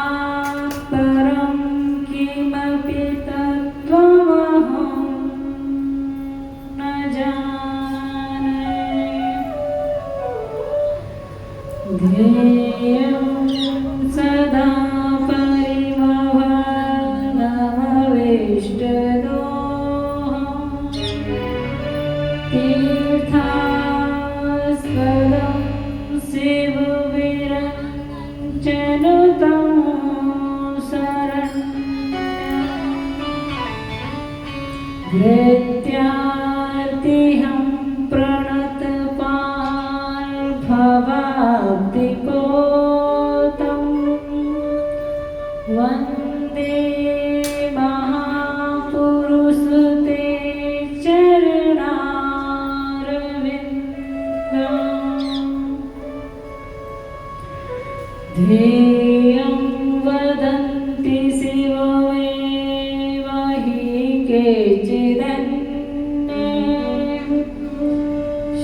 कृष्णात्परं किमपि तत्त्वमहं न जाने। ध्येयं सदा परिभवनमवेष्टदोहं तीर्थास्पदं शिवविरञ्जनुतं धृत्यार्तिहं प्रणतपाल्भवाब्धिपोतं वन्दे महापुरुषते चरणारविन्दम्। ध्येयं वदन्ति शिवमेव हि केचिदन्ये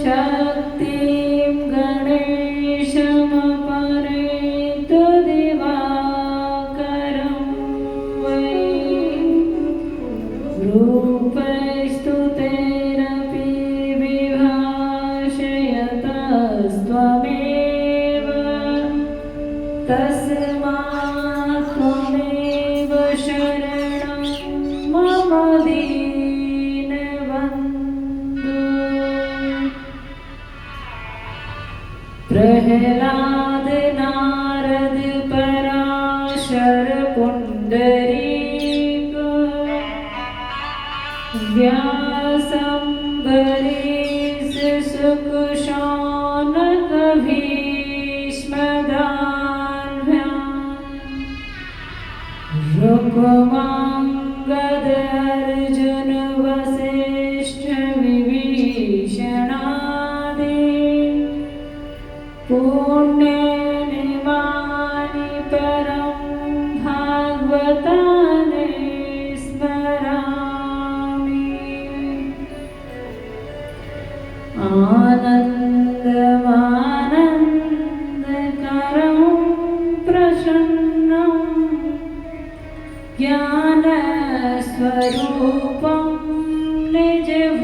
शक्तिं गणेशमपरे तु दिवाकरं वै रूपैस्तु तैरपि विभाषयतस्त्वमेव तस्मात् त्वमेव शरणं मम दीनबन्धो। प्रह्लाद नारद पराशर पुण्डरीक व्यासम्बरीश शुक शौनक भीष्म रुक्माङ्गद अर्जुन वसिष्ठ विभीषणादि पुण्यनिमानि परं भागवतानि स्मरामि। आनन्दमानन्दकरं प्रसन्नं ज्ञानस्वरूपं निजभावयुक्तं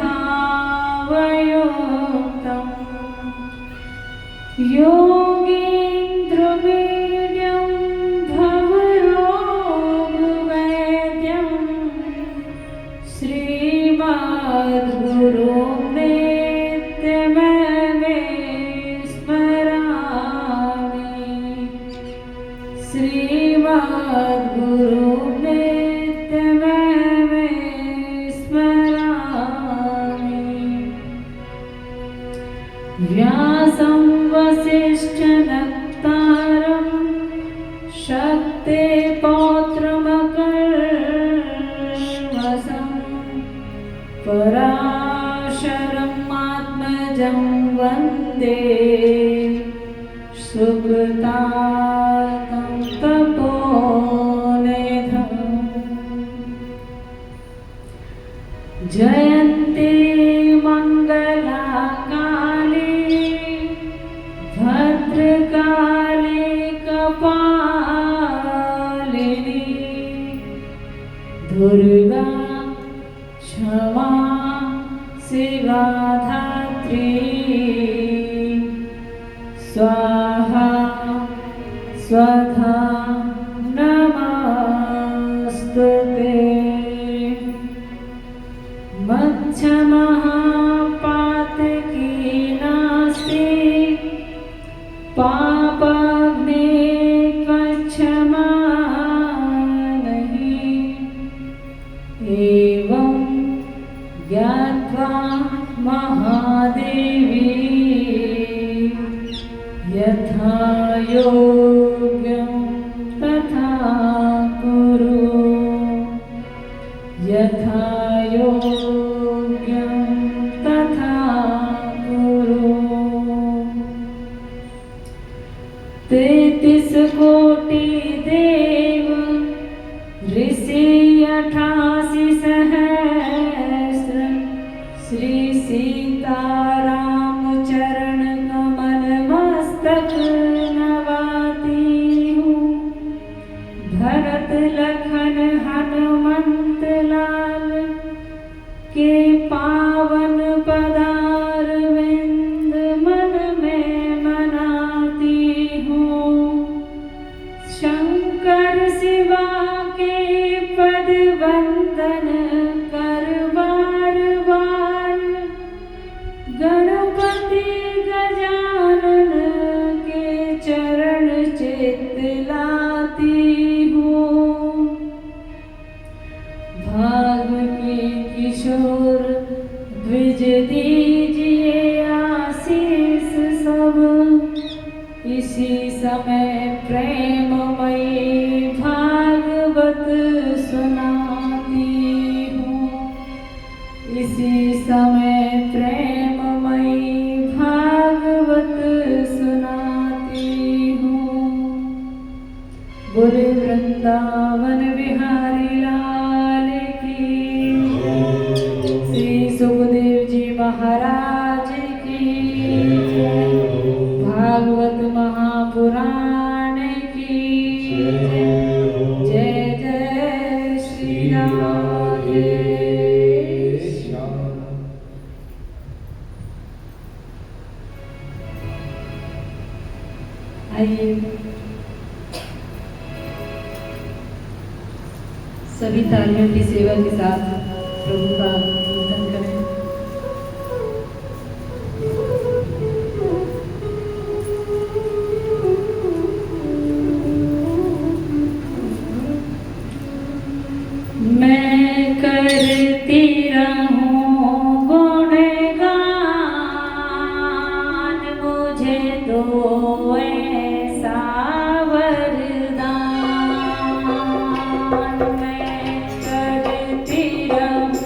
योगीन्द्रवीर्यं भवरोगवैद्यं श्रीमद्गुरुं नित्यमेव स्मरामि। श्रीमद्गुरुं नित्यमेव स्मरामि। व्यासं वसिष्ठनप्तारं शक्तिपौत्रमकल्मषं पराशरम् आत्मजं वन्दे सुकृतार्थं तपोनिधम्। जयन्ती मङ्गला काली भद्रकाली कपालिनी दुर्गा क्षमा शिवा धात्री स्वाहा स्वधा नमस्तुते। मच्छमः पातकी नास्ति पापाग्ने त्वच्छमा नहि। एवं ज्ञात्वा महादेवी यथा योग्यं तथा कुरु यथा योग्यं तथा कुरु। 33 कोटि देव ऋषि 88 सहस्र सीता राम चरण कमल मस्तक नवाती हूँ। भरत लखन हनुमंत लाल के पावन पदार विंद मन में मनाती हूँ। शंकर शिवा के पद वंदन कर बार बार। गणपति गजानन के चरण चित लाती हूँ। भाग के किशोर द्विज दीजिए आशीष सब। इसी समय प्रेममयी भागवत सुनाती हूँ। इसी समय प्रेममयी भागवत सुनाती हूँ। बोले वृंदावन बिहारी लाल की। श्री सुखदेव जी महाराज की जय। भागवत महापुराण की जय। जय श्री राधे श्याम। आइए सभी तालियों की सेवा के साथ प्रभु का कीर्तन करें। मैं करती रहूं गुणगान, मुझे दो ऐसा वरदान। मैं करती रहूं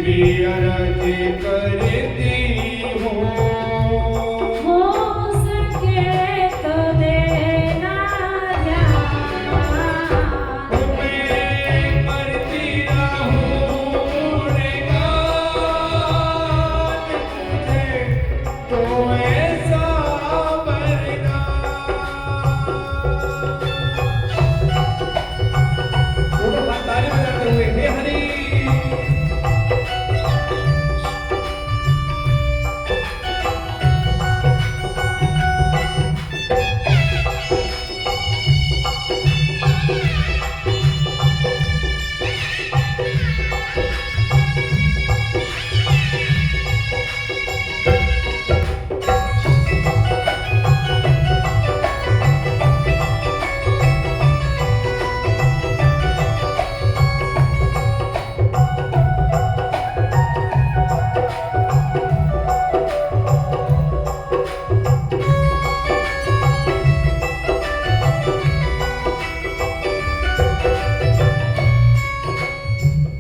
भी अर्ज करती हूँ, हो सके तो देना ध्यान। मैं करती रहूं गुणगान तुझे, तो ऐसा वरदान। दोनों हाथ ताली बजाते हुए हे हरि।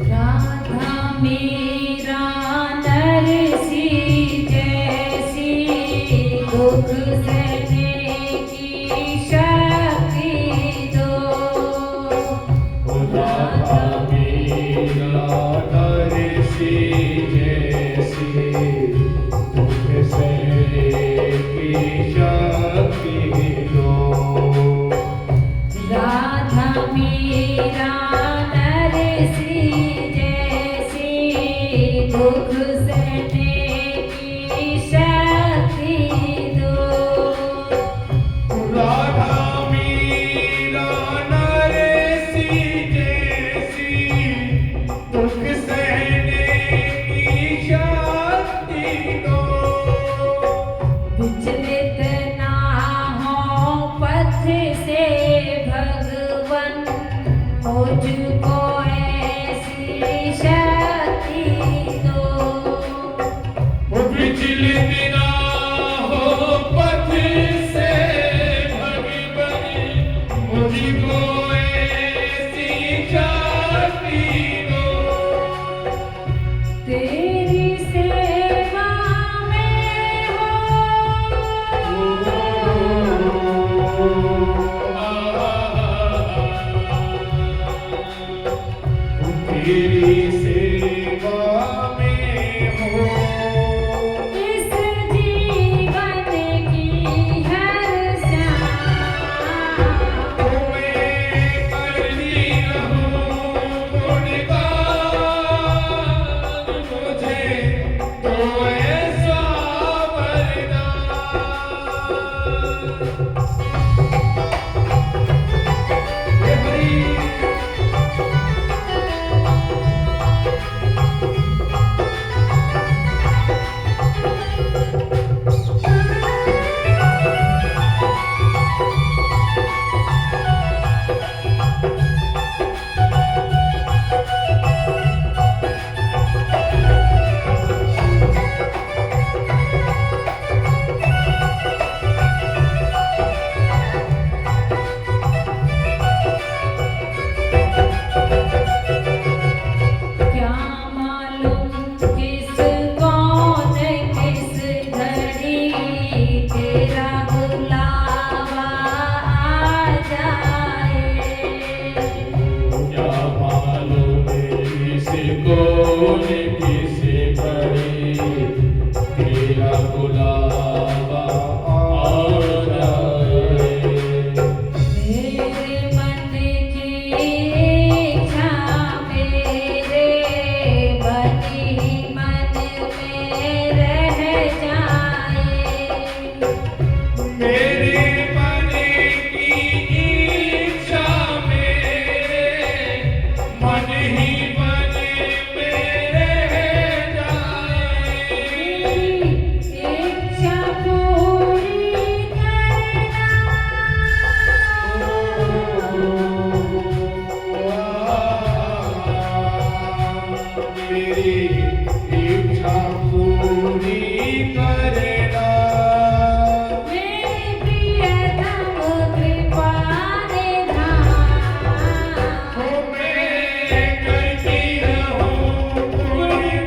राधा मेरा नरसी जैसी, दुख सहने की शक्ति दो। राधा मेरा नरसी जैसी, दुख सहने की शक्ति दो। राधा मेरा नरसी जैसी, दुख सहने की शक्ति दो। राधा मेरा नरसी जैसी, दुख सहने की शक्ति दो। विचलित ना हो पथ से भगवन, मुझको ऐसी शक्ति दो। विचलित ना हो पथ से भगवन, मुझको ऐसी शक्ति दो। तेरी सेवा में हो, तेरी सेवा में हो, इस जीवन की हर श्याम। तुम्हें करती रहूं गुणगान तुझे, तो ऐसा वरदान। हे हरि। क्या मालूम किस कौन किस घड़ी तेरा बुलावा आ जाए। क्या मालूम किसको किस घड़ी तेरा बुलावा आ जाए। मेरे मन की इच्छा मेरे मन ही मन में रह जाए। मेरे मन की इच्छा मेरे मन ही मन में रह जाए। इच्छा पूरी करना, मेरी इच्छा पूरी करना। मेरे प्रियतम कृपा निधान। मैं करती रहूं गुणगान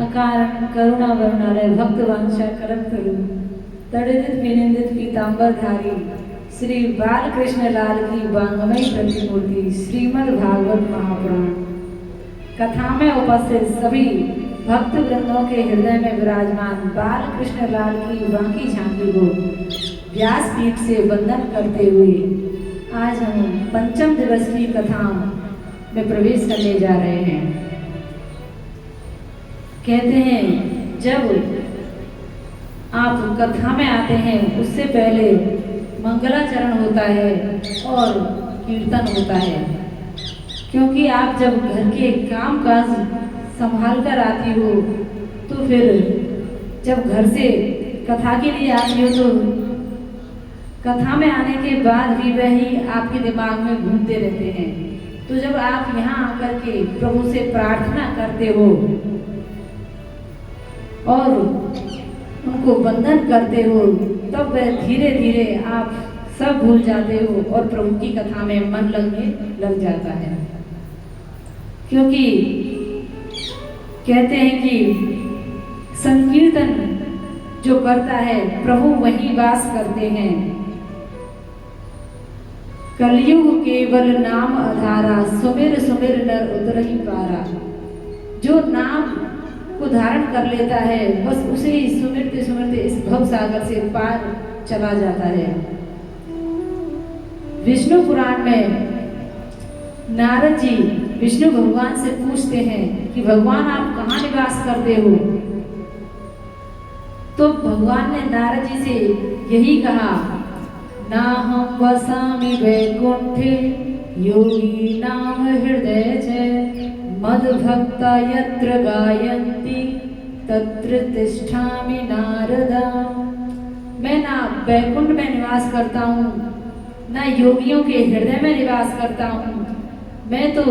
अकारण करुणा वरुणालय भक्तवंशा करतरु तड़ित विनिंदित पीतांबर धारी श्री बालकृष्ण लाल की वांगमयी प्रतिमूर्ति श्रीमद् भागवत महापुराण कथा में उपस्थित सभी भक्त वृंदों के हृदय में विराजमान बालकृष्ण लाल की बांकी झांकी को व्यासपीठ से वंदन करते हुए आज हम पंचम दिवस की कथा में प्रवेश करने जा रहे हैं। कहते हैं जब आप कथा में आते हैं उससे पहले मंगलाचरण होता है और कीर्तन होता है, क्योंकि आप जब घर के काम काज संभाल कर आती हो तो फिर जब घर से कथा के लिए आती हो तो कथा में आने के बाद भी वही आपके दिमाग में घूमते रहते हैं। तो जब आप यहाँ आकर के प्रभु से प्रार्थना करते हो और उनको वंदन करते हो तब वह धीरे धीरे आप सब भूल जाते हो और प्रभु की कथा में मन लगने लग जाता है। क्योंकि कहते हैं कि संकीर्तन जो करता है प्रभु वहीं वास करते हैं। कलयुग केवल नाम आधारा सुमिर सुमिर नर उतरहि पारा। जो नाम को धारण कर लेता है बस उसे ही सुमिरते सुमिरते इस भव सागर से पार चला जाता है। विष्णु पुराण में नारद जी विष्णु भगवान से पूछते हैं कि भगवान आप कहाँ निवास करते हो? तो भगवान ने नारद जी से यही कहा, ना हम वसामि वैकुंठे योगी नाम हृदय च मद भक्ता यत्र गायन्ति तत्र तिष्ठामि नारदा। मैं ना वैकुंठ में निवास करता हूँ ना योगियों के हृदय में निवास करता हूँ, मैं तो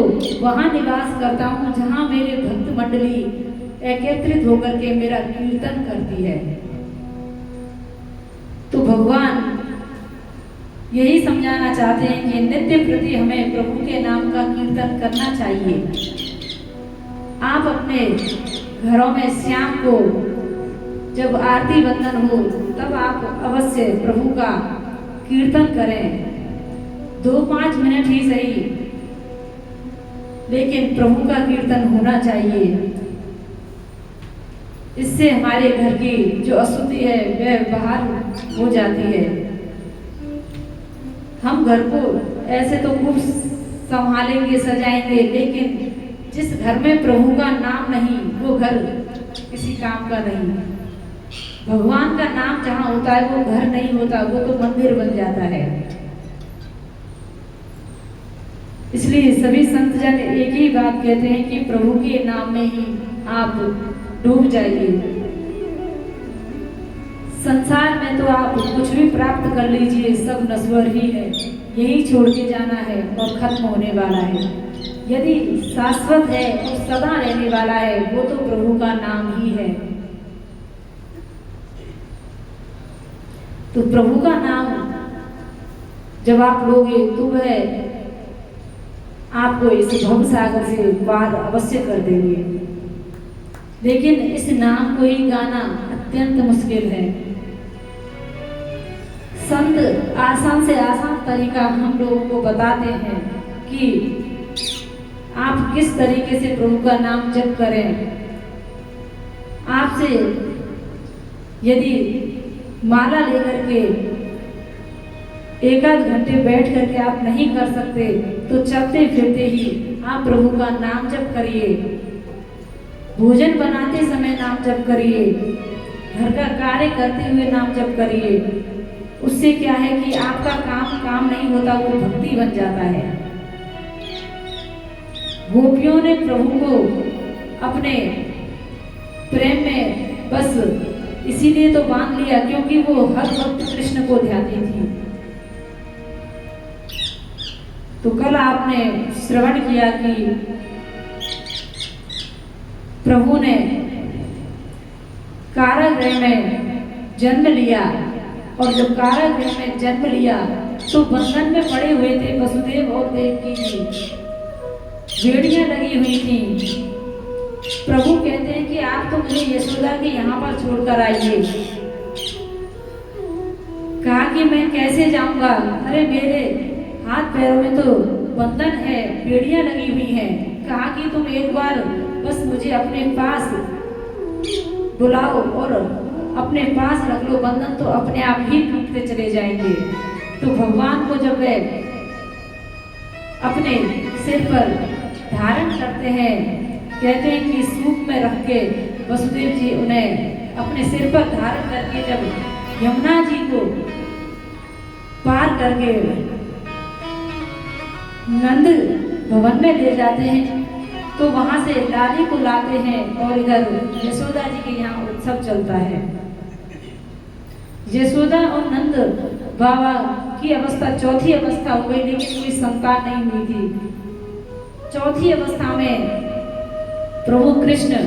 वहाँ निवास करता हूँ जहाँ मेरे भक्त मंडली एकत्रित होकर के मेरा कीर्तन करती है। तो भगवान यही समझाना चाहते हैं कि नित्य प्रति हमें प्रभु के नाम का कीर्तन करना चाहिए। आप अपने घरों में शाम को जब आरती वंदन हो तब आप अवश्य प्रभु का कीर्तन करें, 2-5 मिनट ही सही, लेकिन प्रभु का कीर्तन होना चाहिए। इससे हमारे घर की जो अशुद्धि है वह बाहर हो जाती है। हम घर को ऐसे तो खूब संभालेंगे सजाएंगे, लेकिन जिस घर में प्रभु का नाम नहीं वो घर किसी काम का नहीं। भगवान का नाम जहाँ होता है वो घर नहीं होता, वो तो मंदिर बन जाता है। इसलिए सभी संत जन एक ही बात कहते हैं कि प्रभु के नाम में ही आप डूब जाइए। संसार में तो आप कुछ भी प्राप्त कर लीजिए, सब नश्वर ही है, यही छोड़ के जाना है और खत्म होने वाला है। यदि शाश्वत है और सदा रहने वाला है वो तो प्रभु का नाम ही है। तो प्रभु का नाम जब आप लोगे तो वह आपको इस भव सागर से पार अवश्य कर देंगे, लेकिन इस नाम को ही गाना अत्यंत मुश्किल है। संत आसान से आसान तरीका हम लोगों को बताते हैं कि आप किस तरीके से प्रभु का नाम जप करें। आपसे यदि माला लेकर के 1-8 घंटे बैठ करके आप नहीं कर सकते तो चलते फिरते ही आप प्रभु का नाम जप करिए। भोजन बनाते समय नाम जप करिए, घर का कार्य करते हुए नाम जप करिए। उससे क्या है कि आपका काम नहीं होता, वो भक्ति बन जाता है। गोपियों ने प्रभु को अपने प्रेम में बस इसीलिए तो बांध लिया क्योंकि वो हर वक्त कृष्ण को ध्याती थी। तो कल आपने श्रवण किया कि प्रभु ने कारागृह में जन्म लिया, और जब कारागृह में जन्म लिया तो बंधन में पड़े हुए थे वसुदेव और देवकी जी। बेड़ियां लगी हुई थी, प्रभु कहते हैं कि आप तो मुझे यशोदा के यहाँ पर छोड़कर आइए। कहा कि मैं कैसे जाऊंगा, अरे मेरे हाथ पैरों में तो बंधन है, बेड़ियां लगी हुई हैं। कहा कि तुम एक बार बस मुझे अपने पास बुलाओ और अपने पास रख लो, बंधन तो अपने आप ही टूटते चले जाएंगे। तो भगवान को जब वे अपने सिर पर धारण करते हैं, कहते हैं कि सूप में रख के वसुदेव जी उन्हें अपने सिर पर धारण करके जब यमुना जी को पार करके नंद भवन में ले जाते हैं, तो वहां से लाली को लाते हैं और इधर यशोदा जी के यहाँ उत्सव चलता है। यशोदा और नंद बाबा की अवस्था चौथी अवस्था हो गई, लेकिन कोई संतान नहीं हुई थी। चौथी अवस्था में प्रभु कृष्ण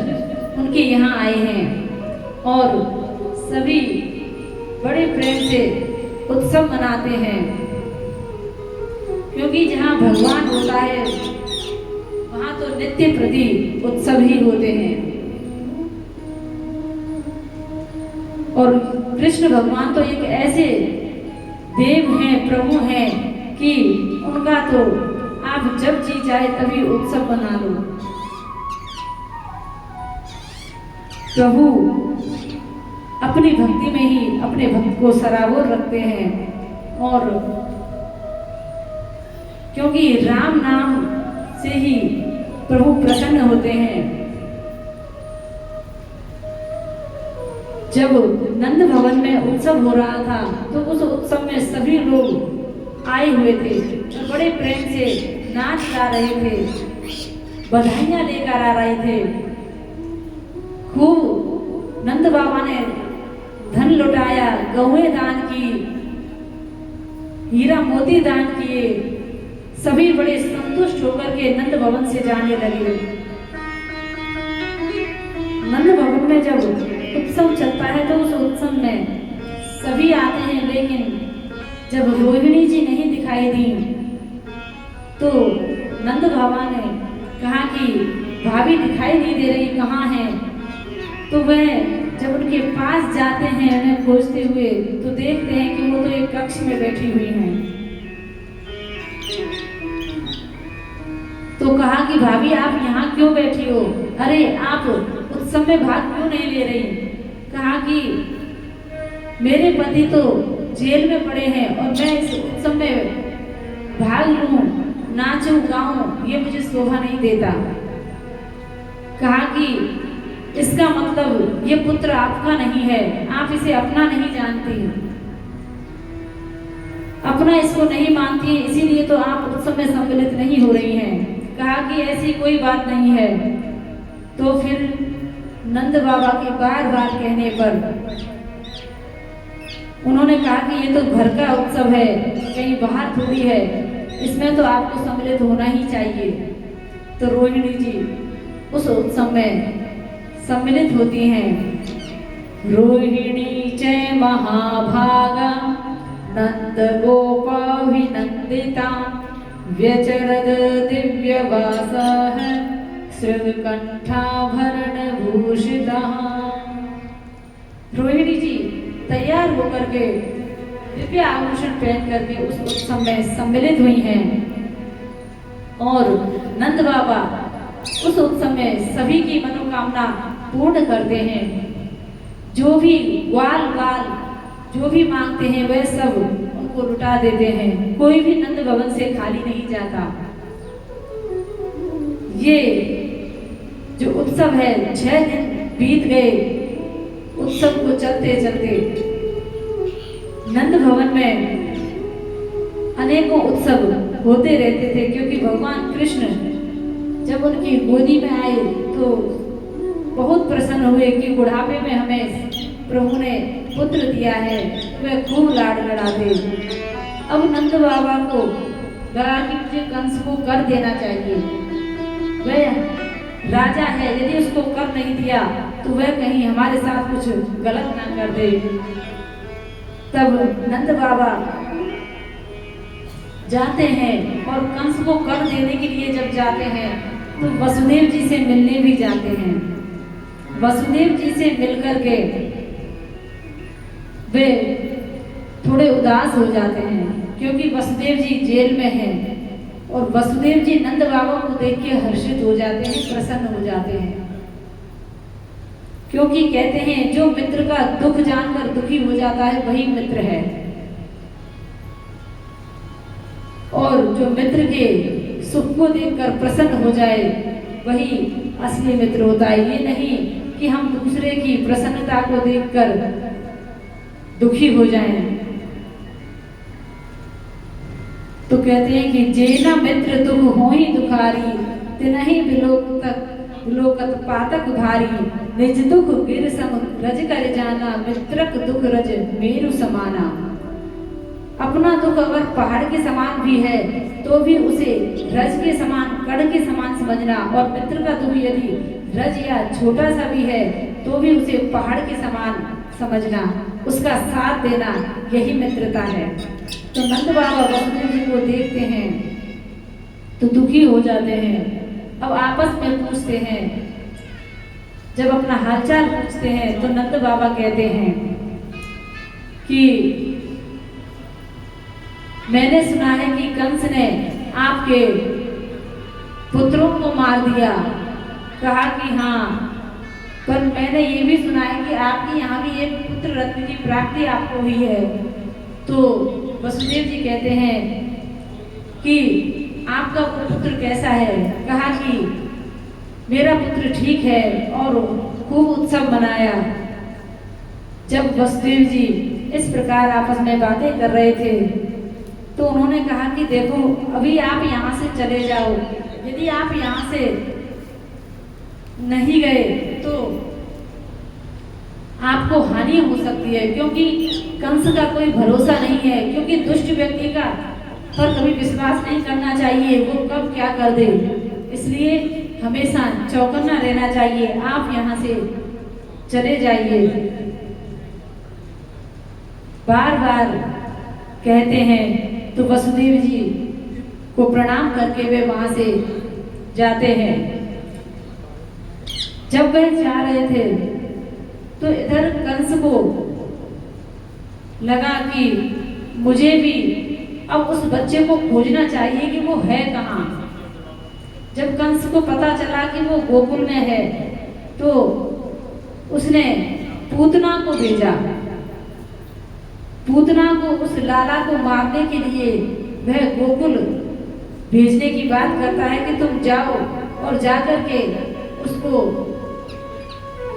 उनके यहाँ आए हैं और सभी बड़े प्रेम से उत्सव मनाते हैं, क्योंकि जहाँ भगवान होता है वहाँ तो नित्य प्रति उत्सव ही होते हैं। और कृष्ण भगवान तो एक ऐसे देव हैं, प्रभु हैं कि उनका तो आप जब जी चाहे तभी उत्सव बना लो। प्रभु अपनी भक्ति में ही अपने भक्त को सराबोर रखते हैं, और क्योंकि राम नाम से ही प्रभु प्रसन्न होते हैं। जब नंद भवन में उत्सव हो रहा था तो उस उत्सव में सभी लोग आए हुए थे और बड़े प्रेम से नाच गा रहे थे, बधाइयां लेकर आ रहे थे। खूब नंद बाबा ने धन लुटाया, गौएं दान की, हीरा मोती दान किए। सभी बड़े संतुष्ट होकर के नंद भवन से जाने लगे। नंद भवन में जब उत्सव चलता है तो उस उत्सव में सभी आते हैं, लेकिन जब रोहिणी जी नहीं दिखाई दी तो नंद बाबा ने कहा कि भाभी दिखाई नहीं दे रही, कहाँ हैं? तो वह जब उनके पास जाते हैं उन्हें खोजते हुए तो देखते हैं कि वो तो एक कक्ष में बैठी हुई हैं। तो कहा कि भाभी आप यहाँ क्यों बैठी हो? अरे आप उत्सव में भाग क्यों नहीं ले रही? कहा कि मेरे पति तो जेल में पड़े हैं और मैं इस उत्सव में भाग लूं, नाचूं गाऊं, ये मुझे शोभा नहीं देता। कहा कि इसका मतलब ये पुत्र आपका नहीं है, आप इसे अपना नहीं जानती, अपना इसको नहीं मानती, इसीलिए तो आप उत्सव में सम्मिलित नहीं हो रही हैं। कहा कि ऐसी कोई बात नहीं है। तो फिर नंद बाबा के बार बार कहने पर उन्होंने कहा कि ये तो घर का उत्सव है, कहीं बाहर थोड़ी है, इसमें तो आपको सम्मिलित होना ही चाहिए। तो रोहिणी जी उस उत्सव में सम्मिलित होती हैं। रोहिणी च महाभागा नंद गोपाभिनंदिता व्यचरद दिव्यवासः श्रीकंठाभरण भूषिता। रोहिणी जी तैयार होकर के दिव्य आभूषण पहन करके उस उत्सव में सम्मिलित हुई हैं और नंद बाबा उस उत्सव में सभी की मनोकामना पूर्ण करते हैं। जो भी ग्वाल बाल जो भी मांगते हैं वह सब उनको लुटा देते हैं। कोई भी नंद भवन से खाली नहीं जाता। ये जो उत्सव है 6 दिन बीत गए उत्सव को चलते चलते। नंद भवन में अनेकों उत्सव होते रहते थे, क्योंकि भगवान कृष्ण जब उनकी गोदी में आए तो बहुत प्रसन्न हुए कि बुढ़ापे में हमें प्रभु ने पुत्र दिया है। वह खूब लाड लड़ाते। अब नंद बाबा को लगा कि मुझे कंस को कर देना चाहिए, वह राजा है, यदि उसको कर नहीं दिया तो वह कहीं हमारे साथ कुछ गलत ना कर दे। तब नंद बाबा जाते हैं और कंस को कर देने के लिए जब जाते हैं तो वसुदेव जी से मिलने भी जाते हैं। वसुदेव जी से मिलकर के वे थोड़े उदास हो जाते हैं क्योंकि वसुदेव जी जेल में हैं और वसुदेव जी नंद बाबा को देख के हर्षित हो जाते हैं, प्रसन्न हो जाते हैं, क्योंकि कहते हैं जो मित्र का दुख जानकर दुखी हो जाता है वही मित्र है, और जो मित्र के सुख को देखकर प्रसन्न हो जाए वही असली मित्र होता है। ये नहीं कि हम दूसरे की प्रसन्नता को देखकर दुखी हो जाएं। तो कहते हैं कि जेना मित्र दुख होई दुखारी, तिनहि विलोकत पातक भारी, निज दुख गिर सम रज कर जाना, मित्रक दुख रज मेरु समाना। अपना दुख अगर पहाड़ के समान भी है तो भी उसे रज के समान, कड़ के समान समझना, और मित्र का दुख यदि रज या छोटा सा भी है तो भी उसे पहाड़ के समान समझना, उसका साथ देना, यही मित्रता है। तो नंद बाबा वसुदेव जी को देखते हैं तो दुखी हो जाते हैं। अब आपस में पूछते हैं, जब अपना हालचाल पूछते हैं तो नंद बाबा कहते हैं कि मैंने सुना है कि कंस ने आपके पुत्रों को मार दिया। कहा कि हाँ, पर मैंने ये भी सुना है कि आपके यहाँ भी एक पुत्र रत्न की प्राप्ति आपको हुई है। तो वसुदेव जी कहते हैं कि आपका पुत्र कैसा है? कहा कि मेरा पुत्र ठीक है, और खूब उत्सव मनाया। जब वसुदेव जी इस प्रकार आपस में बातें कर रहे थे तो उन्होंने कहा कि देखो, अभी आप यहाँ से चले जाओ, यदि आप यहाँ से नहीं गए तो आपको हानि हो सकती है, क्योंकि कंस का कोई भरोसा नहीं है, क्योंकि दुष्ट व्यक्ति का पर कभी विश्वास नहीं करना चाहिए, वो कब क्या कर दे, इसलिए हमेशा चौकन्ना रहना चाहिए। आप यहाँ से चले जाइए। बार बार कहते हैं तो वसुदेव जी को प्रणाम करके वे वहां से जाते हैं। जब वह जा रहे थे तो इधर कंस को लगा कि मुझे भी अब उस बच्चे को खोजना चाहिए कि वो है कहाँ। जब कंस को पता चला कि वो गोकुल में है तो उसने पूतना को भेजा। पूतना को, उस लाला को मारने के लिए वह गोकुल भेजने की बात करता है कि तुम जाओ और जाकर के उसको,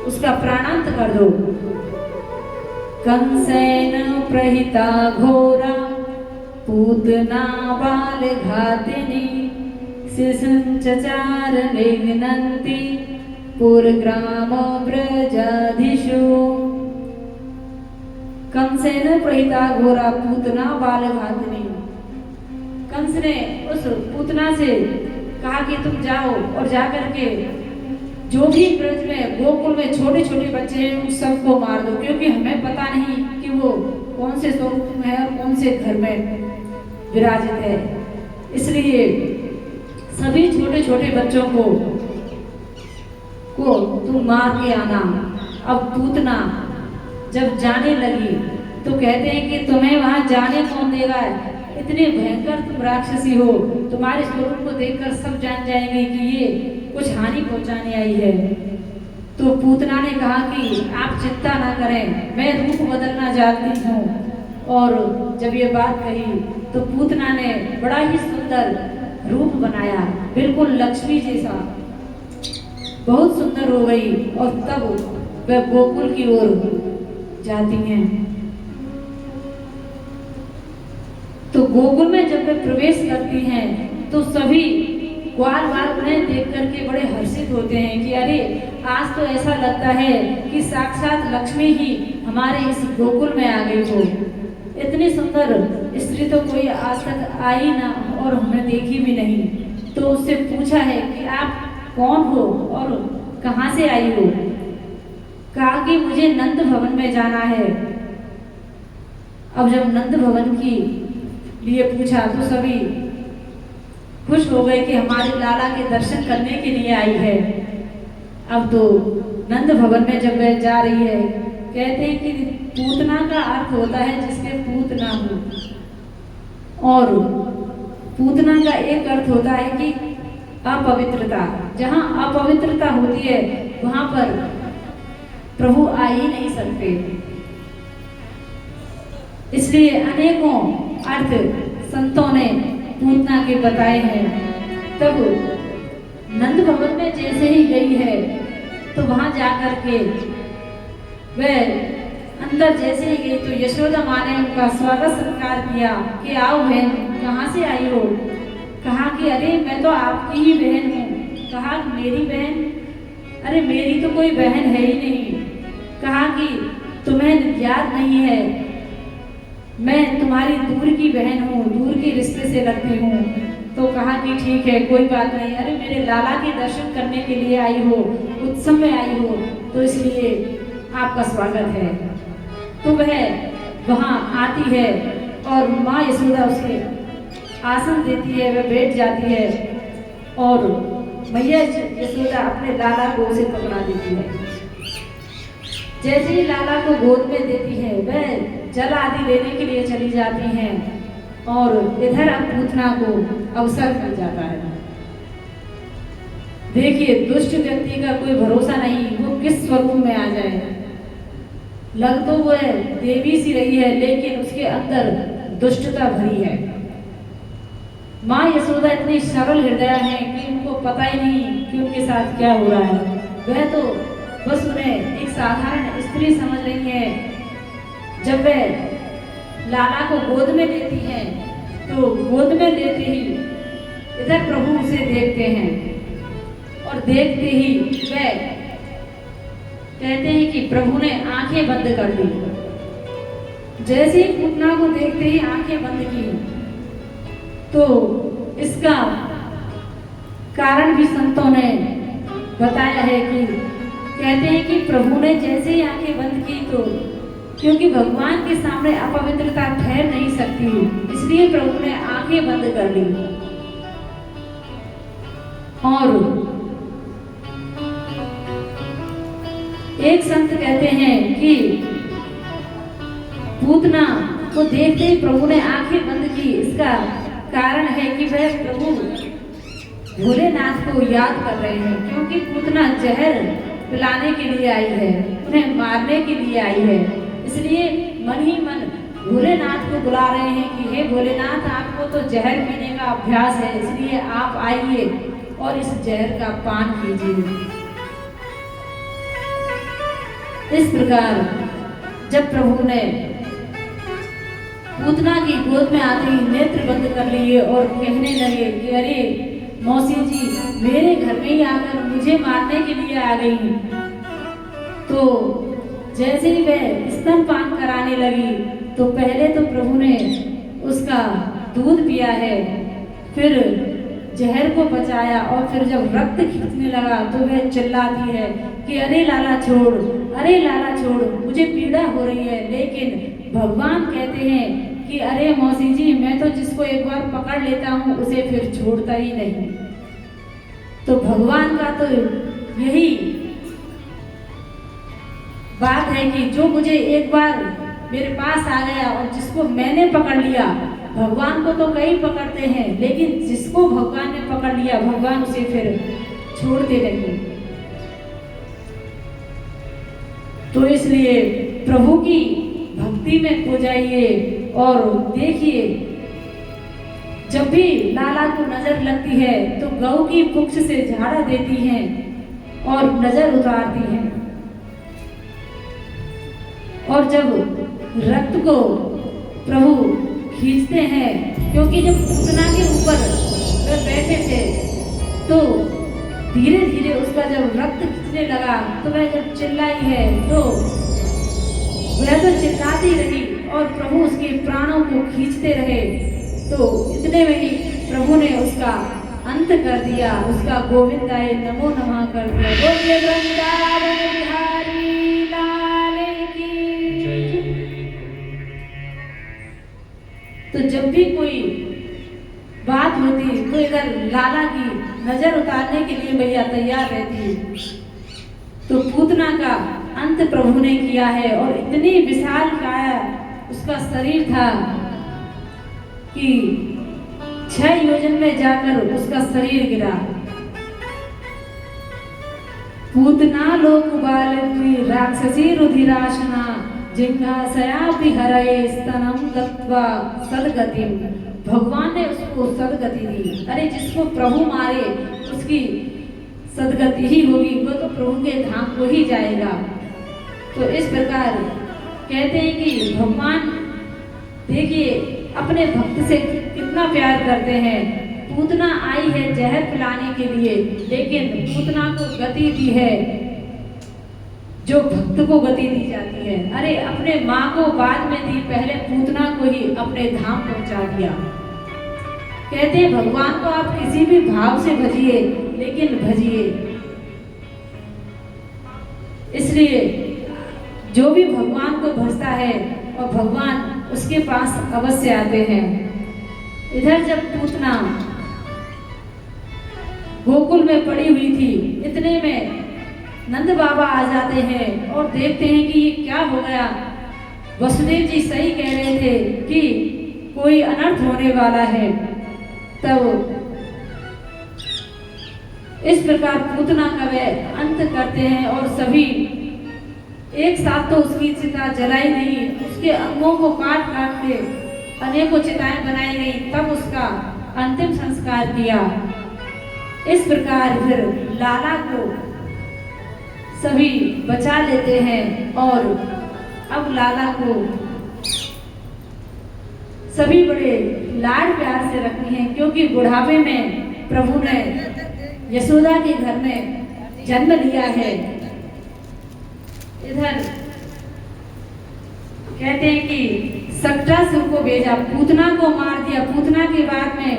उसका प्राणांत कर दो। कंसेन प्रहिता घोरा पूतना बाल घातिनी, शिशुंचचार निघ्नन्ति पुरग्राम ब्रजाधीशो। कंसेन प्रहिता घोरा पूतना बाल घातिनी। कंस ने उस पूतना से कहा कि तुम जाओ और जाकर के जो भी ब्रज में, गोकुल में छोटे छोटे बच्चे हैं उन सबको मार दो, क्योंकि हमें पता नहीं कि वो कौन से स्वरूप में है और कौन से घर में विराजित है। इसलिए सभी छोटे छोटे बच्चों को तुम मार के आना। अब पूतना जब जाने लगी तो कहते हैं कि तुम्हें वहां जाने कौन देगा, इतने भयंकर तुम राक्षसी हो, तुम्हारे स्वरूप को देखकर सब जान जाएंगे कि ये कुछ हानि पहुंचाने आई है। तो पूतना ने कहा कि आप चिंता ना करें, मैं रूप बदलना जानती हूँ। और जब ये बात कही तो पूतना ने बड़ा ही सुंदर रूप बनाया, बिल्कुल लक्ष्मी जैसा, बहुत सुंदर हो गई। और तब वह गोकुल की ओर जाती हैं। तो गोकुल में जब वे प्रवेश करती हैं तो सभी ग्वाल बाल उन्हें देख करके बड़े हर्षित होते हैं कि अरे, आज तो ऐसा लगता है कि साक्षात लक्ष्मी ही हमारे इस गोकुल में आ गई हो। इतनी सुंदर स्त्री तो कोई आज तक आई ना और हमने देखी भी नहीं। तो उससे पूछा है कि आप कौन हो और कहाँ से आई हो? कहा कि मुझे नंद भवन में जाना है। अब जब नंद भवन की लिए पूछा तो सभी खुश हो गए कि हमारे लाला के दर्शन करने के लिए आई है। अब तो नंद भवन में जब वह जा रही है, कहते हैं कि पूतना का अर्थ होता है जिसके पूत ना हो, और पूतना का एक अर्थ होता है कि अपवित्रता। जहाँ अपवित्रता होती है वहां पर प्रभु आ ही नहीं सकते। इसलिए अनेकों अर्थ संतों ने पूतना के बताए हैं। तब नंद भवन में जैसे ही गई है तो वहां जाकर के वह अंदर जैसे ही गई तो यशोदा माँ ने उनका स्वागत सत्कार किया कि आओ बहन, कहाँ से आई हो? कहा कि अरे मैं तो आपकी ही बहन हूँ। कहा मेरी बहन? अरे मेरी तो कोई बहन है ही नहीं। कहा कि तुम्हें याद नहीं है, मैं तुम्हारी दूर की बहन हूँ, दूर के रिश्ते से लगती हूँ। तो कहा कि ठीक है, कोई बात नहीं। अरे मेरे लाला के दर्शन करने के लिए आई हो, उत्सव में आई हो, तो इसलिए आपका स्वागत है। तो वह वहाँ आती है और माँ यशोदा उसे आसन देती है, वह बैठ जाती है और मैया यशोदा अपने लाला को उसे पकड़ा देती है। जैसे ही लाला को गोद में देती है, वह जल आदि लेने के लिए चली जाती हैं और इधर अब पूतना को अवसर मिल जाता है। देखिए, दुष्ट व्यक्ति का कोई भरोसा नहीं, वो किस स्वरूप में आ जाए। लग तो वह देवी सी रही है, लेकिन उसके अंदर दुष्टता भरी है। माँ यशोदा इतनी सरल हृदय है कि उनको पता ही नहीं कि उनके साथ क्या हो रहा है। वह तो बस उन्हें एक साधारण स्त्री समझ रही है। जब वह लाला को गोद में लेती है तो गोद में लेते ही इधर प्रभु उसे देखते हैं और देखते ही वह कहते हैं कि प्रभु ने आंखें बंद कर दी। जैसे ही पूतना को देखते ही आंखें बंद की, तो इसका कारण भी संतों ने बताया है कि कहते हैं कि प्रभु ने जैसे ही आंखें बंद की तो क्योंकि भगवान के सामने अपवित्रता ठहर नहीं सकती, इसलिए प्रभु ने आंखें बंद कर ली। और एक संत कहते हैं कि पूतना को देखते ही प्रभु ने आंखें बंद की। इसका कारण है कि वह प्रभु भोलेनाथ को याद कर रहे हैं, क्योंकि पूतना जहर पिलाने के लिए आई है, उन्हें मारने के लिए आई है। इसलिए मन ही मन भोलेनाथ को बुला रहे हैं कि हे भोलेनाथ, आपको तो जहर पीने का अभ्यास है, इसलिए आप आइए और इस जहर का पान कीजिए। इस प्रकार जब प्रभु ने पूतना की गोद में आते ही नेत्र बंद कर लिए और कहने लगे कि अरे मौसी जी, मेरे घर में ही आकर मुझे मारने के लिए आ गई। तो जैसे ही वह स्तनपान कराने लगी तो पहले तो प्रभु ने उसका दूध पिया है, फिर जहर को बचाया और फिर जब रक्त खींचने लगा तो वह चिल्लाती है कि अरे लाला छोड़, अरे लाला छोड़, मुझे पीड़ा हो रही है। लेकिन भगवान कहते हैं कि अरे मौसी जी, मैं तो जिसको एक बार पकड़ लेता हूँ उसे फिर छोड़ता ही नहीं। तो भगवान का तो यही बात है कि जो मुझे एक बार मेरे पास आ गया और जिसको मैंने पकड़ लिया, भगवान को तो कई पकड़ते हैं, लेकिन जिसको भगवान ने पकड़ लिया भगवान उसे फिर छोड़ते नहीं। तो इसलिए प्रभु की भक्ति में खो जाइए और देखिए, जब भी लाला को नजर लगती है तो गऊ की पुच्छ से झाड़ा देती हैं और नजर उतारती हैं। और जब रक्त को प्रभु खींचते हैं, क्योंकि जब पूतना के ऊपर वे बैठे थे तो धीरे धीरे उसका जब रक्त खींचने लगा तो वह जब चिल्लाई है तो वह तो चिल्लाती रही और प्रभु उसके प्राणों को खींचते रहे। तो इतने में ही प्रभु ने उसका अंत कर दिया, उसका गोविंदाय नमो नमः कर दिया। बोलिए वृंदावन बिहारी लाल की। तो जब भी कोई बात होती तो इधर लाला की नजर उतारने के लिए मैया तैयार रहती। तो पूतना का अंत प्रभु ने किया है और इतनी विशाल काया उसका शरीर था कि 6 योजन में जाकर उसका शरीर गिरा। पूतना लोक बालकी राक्षसी रुधिराशना जिघ्रासयापि हरये स्तनम दत्वा सदगतिम। भगवान ने उसको सदगति दी। अरे जिसको प्रभु मारे उसकी सदगति ही होगी, वो तो प्रभु के धाम को ही जाएगा। तो इस प्रकार कहते हैं कि भगवान देखिए अपने भक्त से कितना प्यार करते हैं। पूतना आई है जहर पिलाने के लिए, लेकिन पूतना को गति दी है जो भक्त को गति दी जाती है। अरे अपने माँ को बाद में दी, पहले पूतना को ही अपने धाम पहुंचा दिया। कहते हैं भगवान को आप किसी भी भाव से भजिए, लेकिन भजिए। इसलिए जो भी भगवान को भजता है और भगवान उसके पास अवश्य आते हैं। इधर जब पूतना गोकुल में पड़ी हुई थी, इतने में नंद बाबा आ जाते हैं और देखते हैं कि ये क्या हो गया। वसुदेव जी सही कह रहे थे कि कोई अनर्थ होने वाला है। तब इस प्रकार पूतना का वे अंत करते हैं और सभी एक साथ तो उसकी चिता जलाई नहीं, उसके अंगों को काट काट के अनेकों चिताएं बनाई गई, तब उसका अंतिम संस्कार किया। इस प्रकार फिर लाला को सभी बचा लेते हैं और अब लाला को सभी बड़े लाड प्यार से रखते हैं, क्योंकि बुढ़ापे में प्रभु ने यशोदा के घर में जन्म लिया है। इधर कहते हैं कि सक्टासुर को भेजा, पूतना को मार दिया। पूतना के बाद में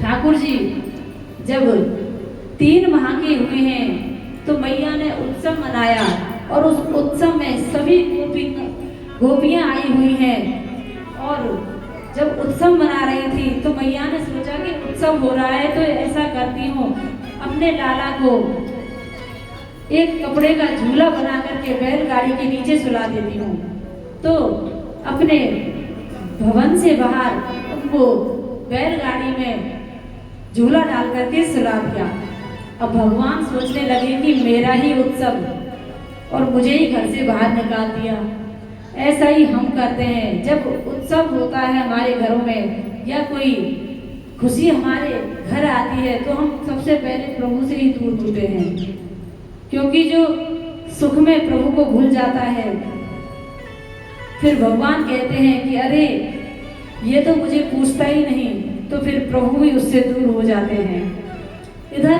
ठाकुर जी जब 3 माह के हुए हैं तो मैया ने उत्सव मनाया और उस उत्सव में सभी गोपियां आई हुई हैं। और जब उत्सव मना रही थी तो मैया ने सोचा कि उत्सव हो रहा है तो ऐसा करती हूँ, अपने लाला को एक कपड़े का झूला बना करके बैलगाड़ी के नीचे सुला देती हूँ। तो अपने भवन से बाहर उनको बैलगाड़ी में झूला डाल करके सुला दिया। अब भगवान सोचने लगे कि मेरा ही उत्सव और मुझे ही घर से बाहर निकाल दिया। ऐसा ही हम करते हैं, जब उत्सव होता है हमारे घरों में या कोई खुशी हमारे घर आती है तो हम सबसे पहले प्रभु से ही दूर होते हैं, क्योंकि जो सुख में प्रभु को भूल जाता है फिर भगवान कहते हैं कि अरे ये तो मुझे पूछता ही नहीं, तो फिर प्रभु भी उससे दूर हो जाते हैं। इधर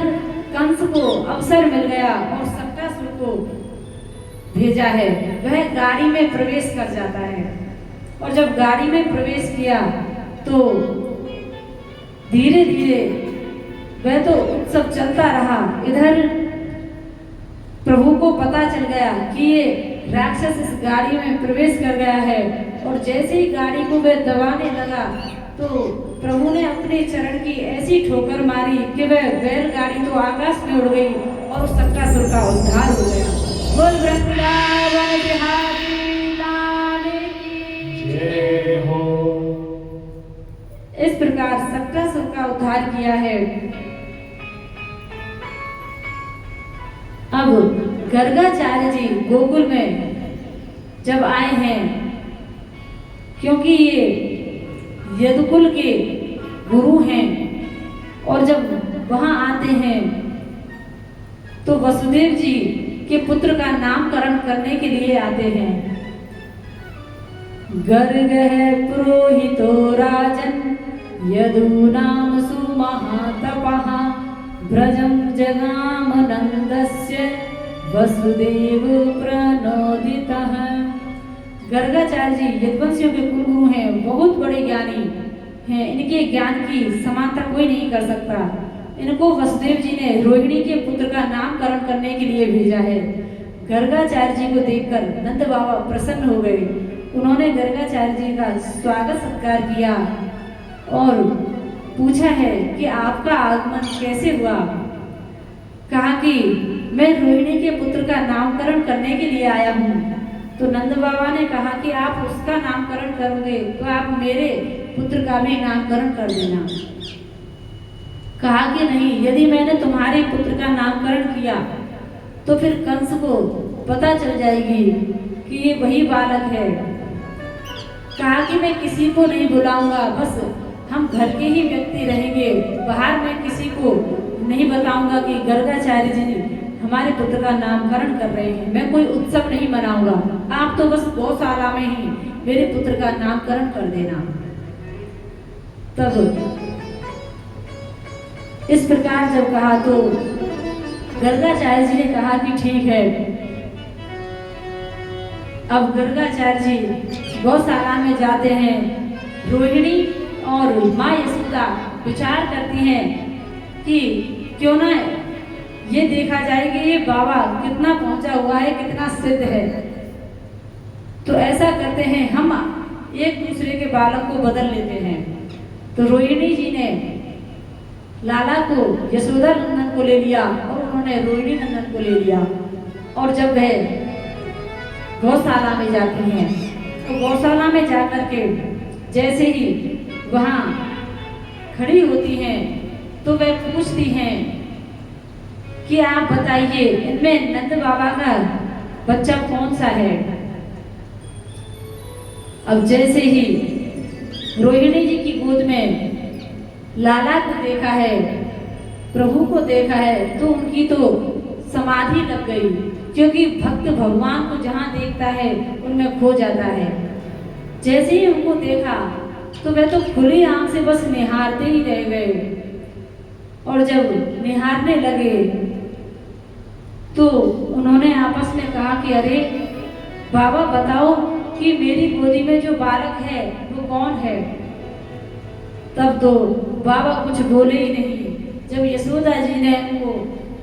कंस को अवसर मिल गया और सक्टासुर को भेजा है, वह गाड़ी में प्रवेश कर जाता है। और जब गाड़ी में प्रवेश किया तो धीरे धीरे वह तो उत्सव चलता रहा। इधर प्रभु को पता चल गया कि ये राक्षस इस गाड़ी में प्रवेश कर गया है, और जैसे ही गाड़ी को वह दबाने लगा तो प्रभु ने अपने चरण की ऐसी ठोकर मारी कि वह बैलगाड़ी तो आकाश में उड़ गई और उस सक्टासुर का उद्धार हो गया। बोल वृंदावन बिहारी लाल की जय हो। इस प्रकार सक्टासुर का उद्धार किया है। अब गर्गाचार्य जी गोकुल में जब आए हैं, क्योंकि ये यदुकुल के गुरु हैं, और जब वहां आते हैं तो वसुदेव जी के पुत्र का नामकरण करने के लिए आते हैं। गर्गः पुरोहितो राजन् यदूनां सुमहातपः व्रजं जगाम नन्दस्य वसुदेव प्रणोदितः। गर्गाचार्य जी यदुवंशियों के कुलगुरु हैं, बहुत बड़े ज्ञानी हैं। इनके ज्ञान की समानता कोई नहीं कर सकता। इनको वसुदेव जी ने रोहिणी के पुत्र का नामकरण करने के लिए भेजा है। गर्गाचार्य जी को देखकर नंद बाबा प्रसन्न हो गए। उन्होंने गर्गाचार्य जी का स्वागत सत्कार किया और पूछा है कि आपका आगमन कैसे हुआ। कहा कि मैं रोहिणी के पुत्र का नामकरण करने के लिए आया हूँ। तो नंद बाबा ने कहा कि आप उसका नामकरण करोगे तो आप मेरे पुत्र का भी नामकरण कर देना। कहा कि नहीं, यदि मैंने तुम्हारे पुत्र का नामकरण किया तो फिर कंस को पता चल जाएगी कि ये वही बालक है। कहा कि मैं किसी को नहीं बुलाऊंगा, बस हम घर के ही व्यक्ति रहेंगे, बाहर में किसी को नहीं बताऊंगा कि गर्गाचार्य जी हमारे पुत्र का नामकरण कर रहे हैं। मैं कोई उत्सव नहीं मनाऊंगा, आप तो बस गौशाला में ही मेरे पुत्र का नामकरण कर देना। तब इस प्रकार जब कहा तो गर्गाचार्य जी ने कहा कि ठीक है। अब गर्गाचार्य जी गौशाला में जाते हैं। रोहिणी और माँ यशोदा विचार करती हैं कि क्यों ना ये देखा जाए कि ये बाबा कितना पहुंचा हुआ है, कितना सिद्ध है। तो ऐसा करते हैं, हम एक दूसरे के बालक को बदल लेते हैं। तो रोहिणी जी ने लाला को यशोदा नंदन को ले लिया और उन्होंने रोहिणी नंदन को ले लिया। और जब वह गौशाला में जाती हैं तो गौशाला में जाकर के जैसे ही वहाँ खड़ी होती हैं तो वह पूछती हैं कि आप बताइए इनमें नंद बाबा का बच्चा कौन सा है। अब जैसे ही रोहिणी जी की गोद में लाला को देखा है, प्रभु को देखा है, तो उनकी तो समाधि लग गई, क्योंकि भक्त भगवान को जहाँ देखता है उनमें खो जाता है। जैसे ही उनको देखा तो वे तो खुली आंख से बस निहारते ही रह गए। और जब निहारने लगे तो उन्होंने आपस में कहा कि अरे बाबा बताओ कि मेरी गोदी में जो बालक है वो कौन है। तब तो बाबा कुछ बोले ही नहीं। जब यशोदा जी ने उनको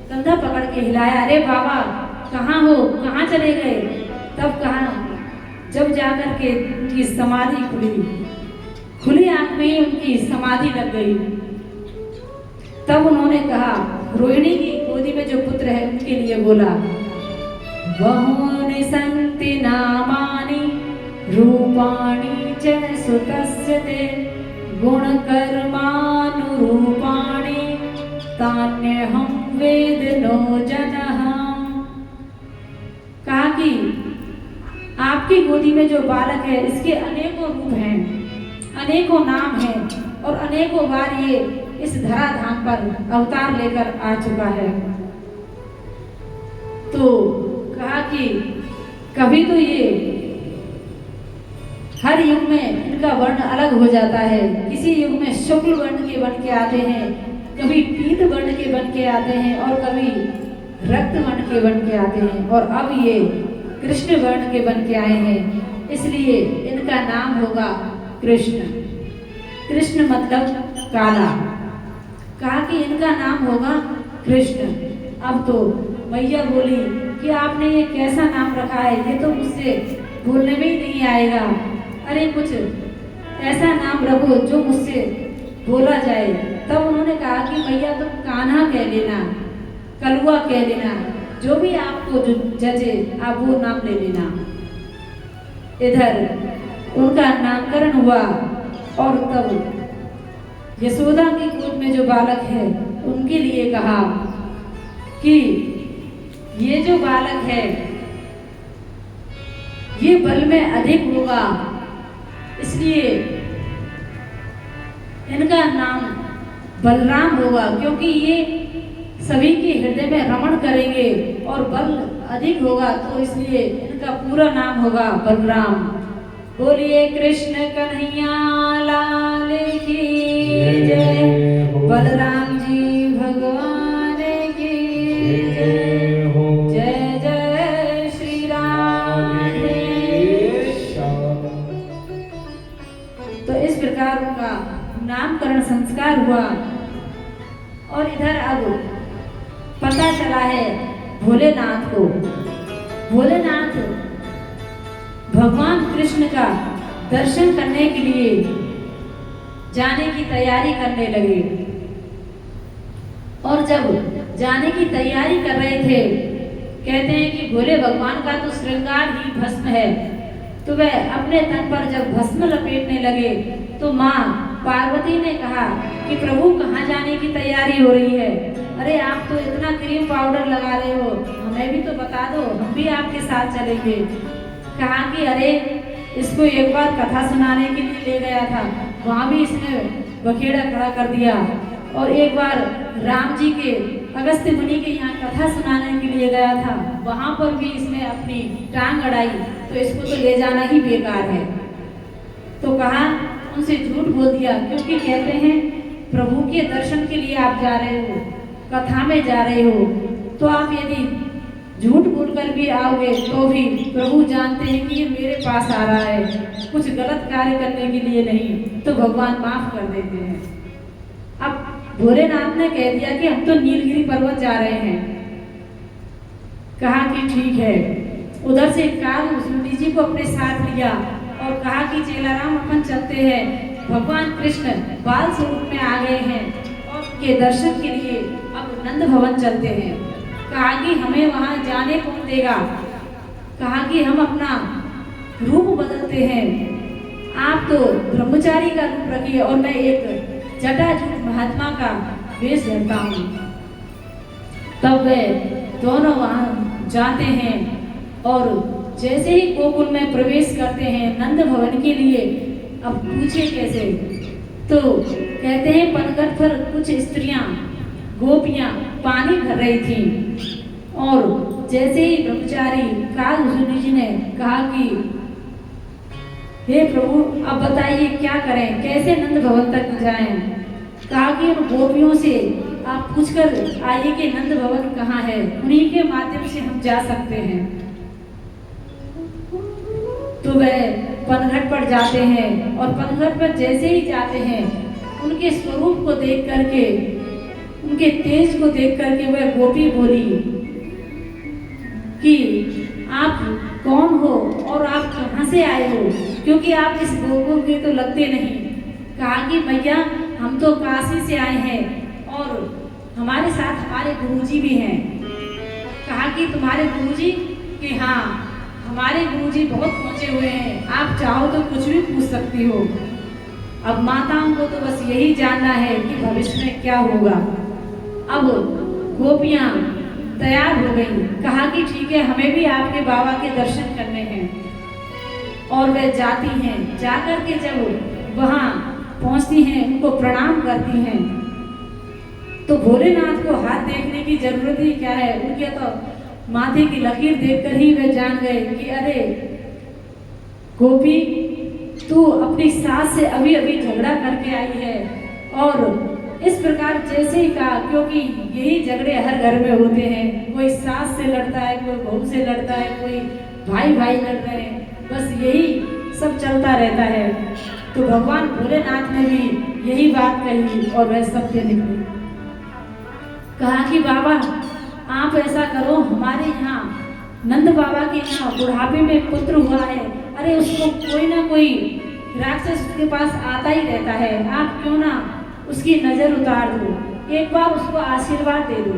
कंधा पकड़ के हिलाया, अरे बाबा कहाँ हो, कहाँ चले गए। तब कहा, जब जाकर के उनकी समाधि खुली आंख में ही उनकी समाधि लग गई। तब उन्होंने कहा, रोहिणी की गोदी में जो पुत्र है उनके लिए बोला, बहूनि सन्ति नामानि रूपाणि च सुतस्य ते गुणकर्मानुरूपाणि तान्यहं वेदनो जनः। कहा कि आपकी गोदी में जो बालक है इसके अनेकों रूप हैं, अनेकों नाम हैं और अनेकों बार ये इस धराधाम पर अवतार लेकर आ चुका है। तो कहा कि कभी तो ये हर युग में इनका वर्ण अलग हो जाता है। किसी युग में शुक्ल वर्ण के बन के आते हैं, कभी पीत वर्ण के बन के आते हैं और कभी रक्त वर्ण के बन के आते हैं, और अब ये कृष्ण वर्ण के बन के आए हैं, इसलिए इनका नाम होगा कृष्ण। कृष्ण मतलब काला। कहा कि इनका नाम होगा कृष्ण। अब तो मैया बोली कि आपने ये कैसा नाम रखा है, ये तो मुझसे बोलने में ही नहीं आएगा। अरे कुछ ऐसा नाम रखो जो मुझसे बोला जाए। तब उन्होंने कहा कि मैया तुम कान्हा कह लेना, कलुआ कह लेना, जो भी आपको जो जजे आप वो नाम ले लेना। इधर उनका नामकरण हुआ और तब यशोदा की गोद में जो बालक है उनके लिए कहा कि ये जो बालक है ये बल में अधिक होगा, इसलिए इनका नाम बलराम होगा, क्योंकि ये सभी के हृदय में रमण करेंगे और बल अधिक होगा, तो इसलिए इनका पूरा नाम होगा बलराम। बोलिए कृष्ण कन्हैया लाल की जय, बलराम जी भगवान की जय, जय जय श्री राधे। तो इस प्रकार उनका नामकरण संस्कार हुआ। और इधर अब पता चला है भोलेनाथ को, भोलेनाथ भगवान कृष्ण का दर्शन करने के लिए जाने की तैयारी करने लगे। और जब जाने की तैयारी कर रहे थे, कहते हैं कि भोले भगवान का तो श्रृंगार ही भस्म है, तो वह अपने तन पर जब भस्म लपेटने लगे तो माँ पार्वती ने कहा कि प्रभु कहाँ जाने की तैयारी हो रही है? अरे आप तो इतना क्रीम पाउडर लगा रहे हो, हमें भी तो बता दो, हम भी आपके साथ चलेंगे। कहा कि अरे इसको एक बार कथा सुनाने के लिए ले गया था, वहाँ भी इसने बखेड़ा खड़ा कर दिया, और एक बार राम जी के अगस्त्य मुनि के यहाँ कथा सुनाने के लिए गया था, वहाँ पर भी इसने अपनी टांग अड़ाई, तो इसको तो ले जाना ही बेकार है। तो कहा उनसे झूठ बोल दिया, क्योंकि कहते हैं प्रभु के दर्शन के लिए आप जा रहे हो, कथा में जा रहे हो, तो आप यदि झूठ बोलकर भी आओगे तो भी प्रभु जानते हैं कि ये मेरे पास आ रहा है, कुछ गलत कार्य करने के लिए नहीं, तो भगवान माफ कर देते हैं। अब भोलेनाथ ने कह दिया कि हम तो नीलगिरी पर्वत जा रहे हैं। कहा कि ठीक है। उधर से कालभूषुंडी जी को अपने साथ लिया और कहा कि चेलाराम अपन चलते हैं, भगवान कृष्ण बाल स्वरूप में आ गए हैं और उनके दर्शन के लिए अब नंद भवन चलते हैं। कहा कि हमें वहां जाने कौन देगा? कहा कि हम अपना रूप बदलते हैं, आप तो ब्रह्मचारी का रूप रखिए और मैं एक जटाजूट महात्मा का वेश धरता हूँ। तब वे दोनों वहां जाते हैं और जैसे ही गोकुल में प्रवेश करते हैं नंद भवन के लिए, अब पूछे कैसे? तो कहते हैं पनघट पर कुछ स्त्रियां गोपियां पानी भर रही थीं और जैसे ही ब्रह्मचारी कालभूषुंडी जी ने कहा कि हे प्रभु अब बताइए क्या करें, कैसे नंद भवन तक जाएं? कहा कि उन गोपियों से आप पूछकर आइए कि नंद भवन कहाँ है, उन्हीं के माध्यम से हम जा सकते हैं। तो वह पनघट पर जाते हैं और पनघट पर जैसे ही जाते हैं उनके स्वरूप को देख करके, उनके तेज को देख करके वह गोपी बोली कि आप कौन हो और आप कहाँ से आए हो, क्योंकि आप इस गोकुल के तो लगते नहीं। कहा कि भैया हम तो काशी से आए हैं और हमारे साथ हमारे गुरुजी भी हैं। कहा कि तुम्हारे गुरुजी? कि हाँ हमारे गुरुजी बहुत पहुँचे हुए हैं, आप चाहो तो कुछ भी पूछ सकती हो। अब माताओं को तो बस यही जानना है कि भविष्य में क्या होगा। अब गोपियाँ तैयार हो गई, कहा कि ठीक है हमें भी आपके बाबा के दर्शन करने हैं। और वे जाती हैं, जाकर के जब वहाँ पहुँचती हैं उनको प्रणाम करती हैं, तो भोलेनाथ को हाथ देखने की जरूरत ही क्या है, उनके तो माथे की लकीर देखकर ही वे जान गए कि अरे गोपी तू अपनी सास से अभी अभी झगड़ा करके आई है। और इस प्रकार जैसे ही कहा, क्योंकि यही झगड़े हर घर में होते हैं, कोई सास से लड़ता है, कोई बहू से लड़ता है, कोई भाई भाई लड़ रहे हैं, बस यही सब चलता रहता है। तो भगवान भोलेनाथ ने भी यही बात कही और वह सत्य निकली। कहा कि बाबा आप ऐसा करो, हमारे यहाँ नंद बाबा के यहाँ बुढ़ापे में पुत्र हुआ है, अरे उसको कोई ना कोई राक्षस उसके पास आता ही रहता है, आप क्यों ना उसकी नजर उतार दो, एक बार उसको आशीर्वाद दे दो।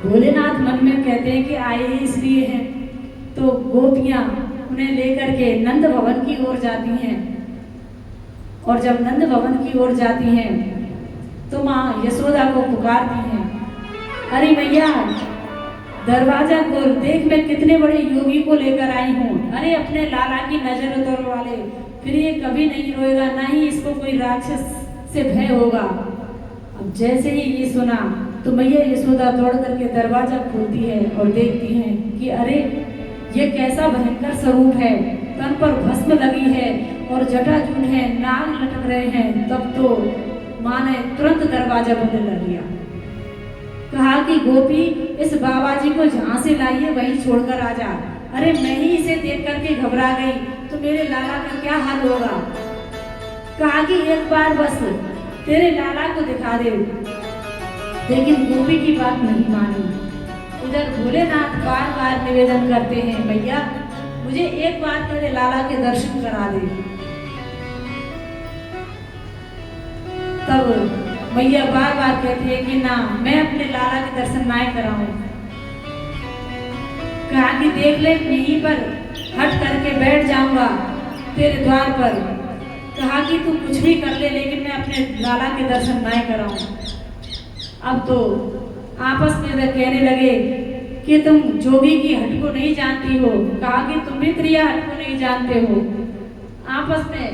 भोलेनाथ मन में कहते हैं कि आए ही इसलिए हैं। तो गोपियाँ उन्हें लेकर के नंद भवन की ओर जाती हैं और जब नंद भवन की ओर जाती हैं तो माँ यशोदा को पुकारती हैं, अरे मैया दरवाजा खोल, देख मैं कितने बड़े योगी को लेकर आई हूँ, अरे अपने लाला की नजर उतरवा ले, फिर ये कभी नहीं रोएगा, ना ही इसको कोई राक्षस से भय होगा। अब जैसे ही ये सुना तो मैया यशोदा दौड़ करके दरवाजा खोलती है और देखती हैं कि अरे ये कैसा भयंकर स्वरूप है, तन पर भस्म लगी है और जटाजूट है, नाग लटक रहे हैं। तब तो माँ ने तुरंत दरवाजा बंद कर दिया। कहा कि गोपी इस बाबा जी को जहाँ से लाई है वहीं छोड़कर आ जा। अरे मैं ही इसे देख करके घबरा गई तो मेरे लाला का क्या हाल होगा। कहा कि एक बार बस तेरे लाला को दिखा दे, लेकिन गोपी की बात नहीं मानी। इधर भोलेनाथ बार बार निवेदन करते हैं, भैया मुझे एक बार तेरे लाला के दर्शन करा दे। तब मैया बार बार कहती है कि ना, मैं अपने लाला के दर्शन ना कराऊं। कहा कि देख ले, यहीं पर हट करके बैठ जाऊंगा तेरे द्वार पर। कहा कि तू कुछ भी कर ले, लेकिन मैं अपने लाला के दर्शन ना कराऊं। अब तो आपस में वे कहने लगे कि तुम जोगी की हट को नहीं जानती हो। कहा कि तुम भी त्रिया हट को नहीं जानते हो। आपस में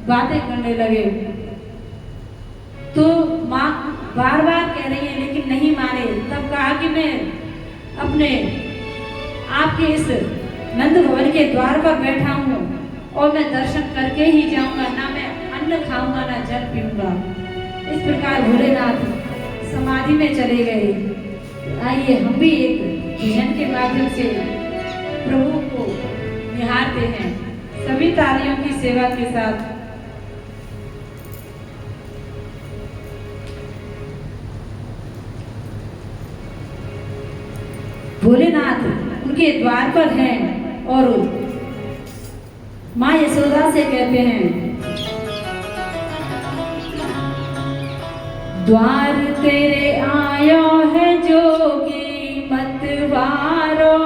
बातें करने लगे। तो माँ बार बार कह रही है लेकिन नहीं माने। तब कहा कि मैं अपने आपके इस नंद भवन के द्वार पर बैठा हूँ और मैं दर्शन करके ही जाऊंगा, ना मैं अन्न खाऊंगा ना जल पीऊंगा। इस प्रकार भोलेनाथ समाधि में चले गए। आइए हम भी एक भजन के माध्यम से प्रभु को निहारते हैं, सभी तालियों की सेवा के साथ। भोलेनाथ उनके द्वार पर हैं और माँ यशोदा से कहते हैं, द्वार तेरे आयो है जोगी मतवारो,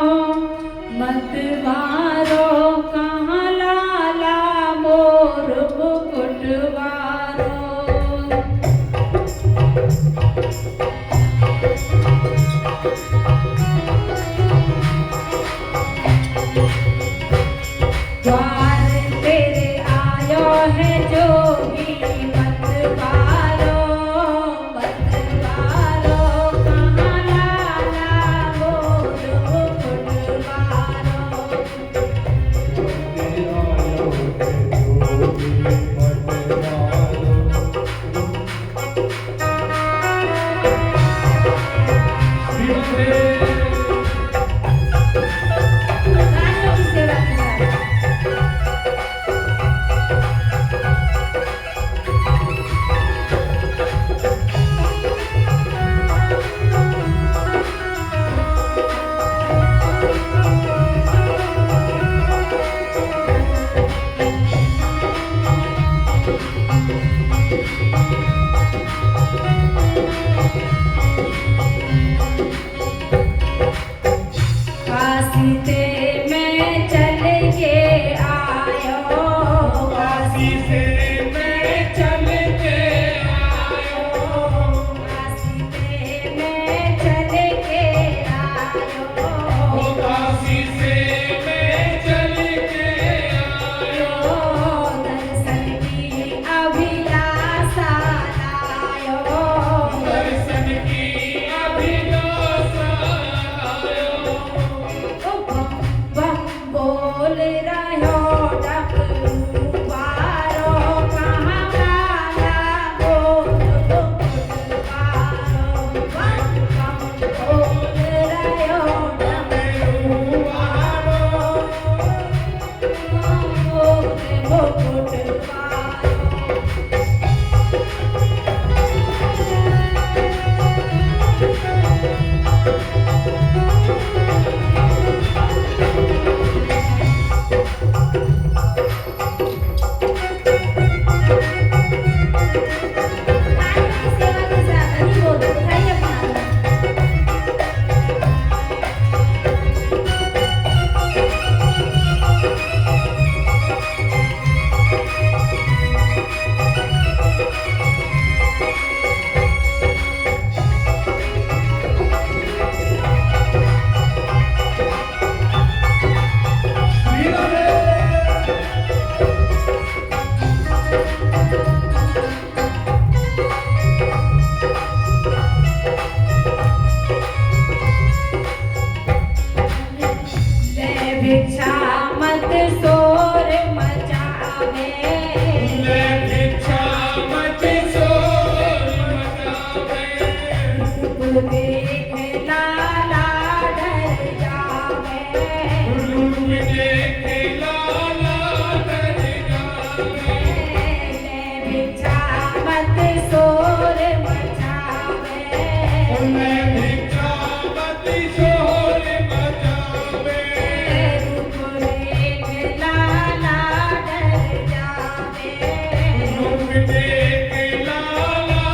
मतवारो कहाँ लाला मोर मुकुटवारो। द्वार तेरे आयो है जोगी मतवारो, मतवारो कहाँ लाला मोर मुकुटवारो। तालियों की सेवा के साथ। काशी ते मैं चल के आयो, काशी से मैं चल के आयो, काशी ते मैं चल के आयो। काशी से मैं चल के आयो, दर्शन की अभिलाषा लायो, दर्शन की अभिलाषा आयो। बम बम बोल रहो डमरू वारो, कहाँ लाला मोर मुकुटवारो। बम बम बोल रहो डमरू वारो, मोर मुकुटवारो। तालियों की सेवा के साथ हरि बोल, उठाइए अपना हाथ। श्री राधे। ले भिक्षा मत शोर मचावे, ले भिक्षा मत शोर मचावे, रूप देख लाला डर जावे। रूप देख लाला डर जावे। ले भिक्षा मत शोर मचावे, ले भिक्षा मत शोर मचावे, रूप देख लाला डर जावे। रूप देख लाला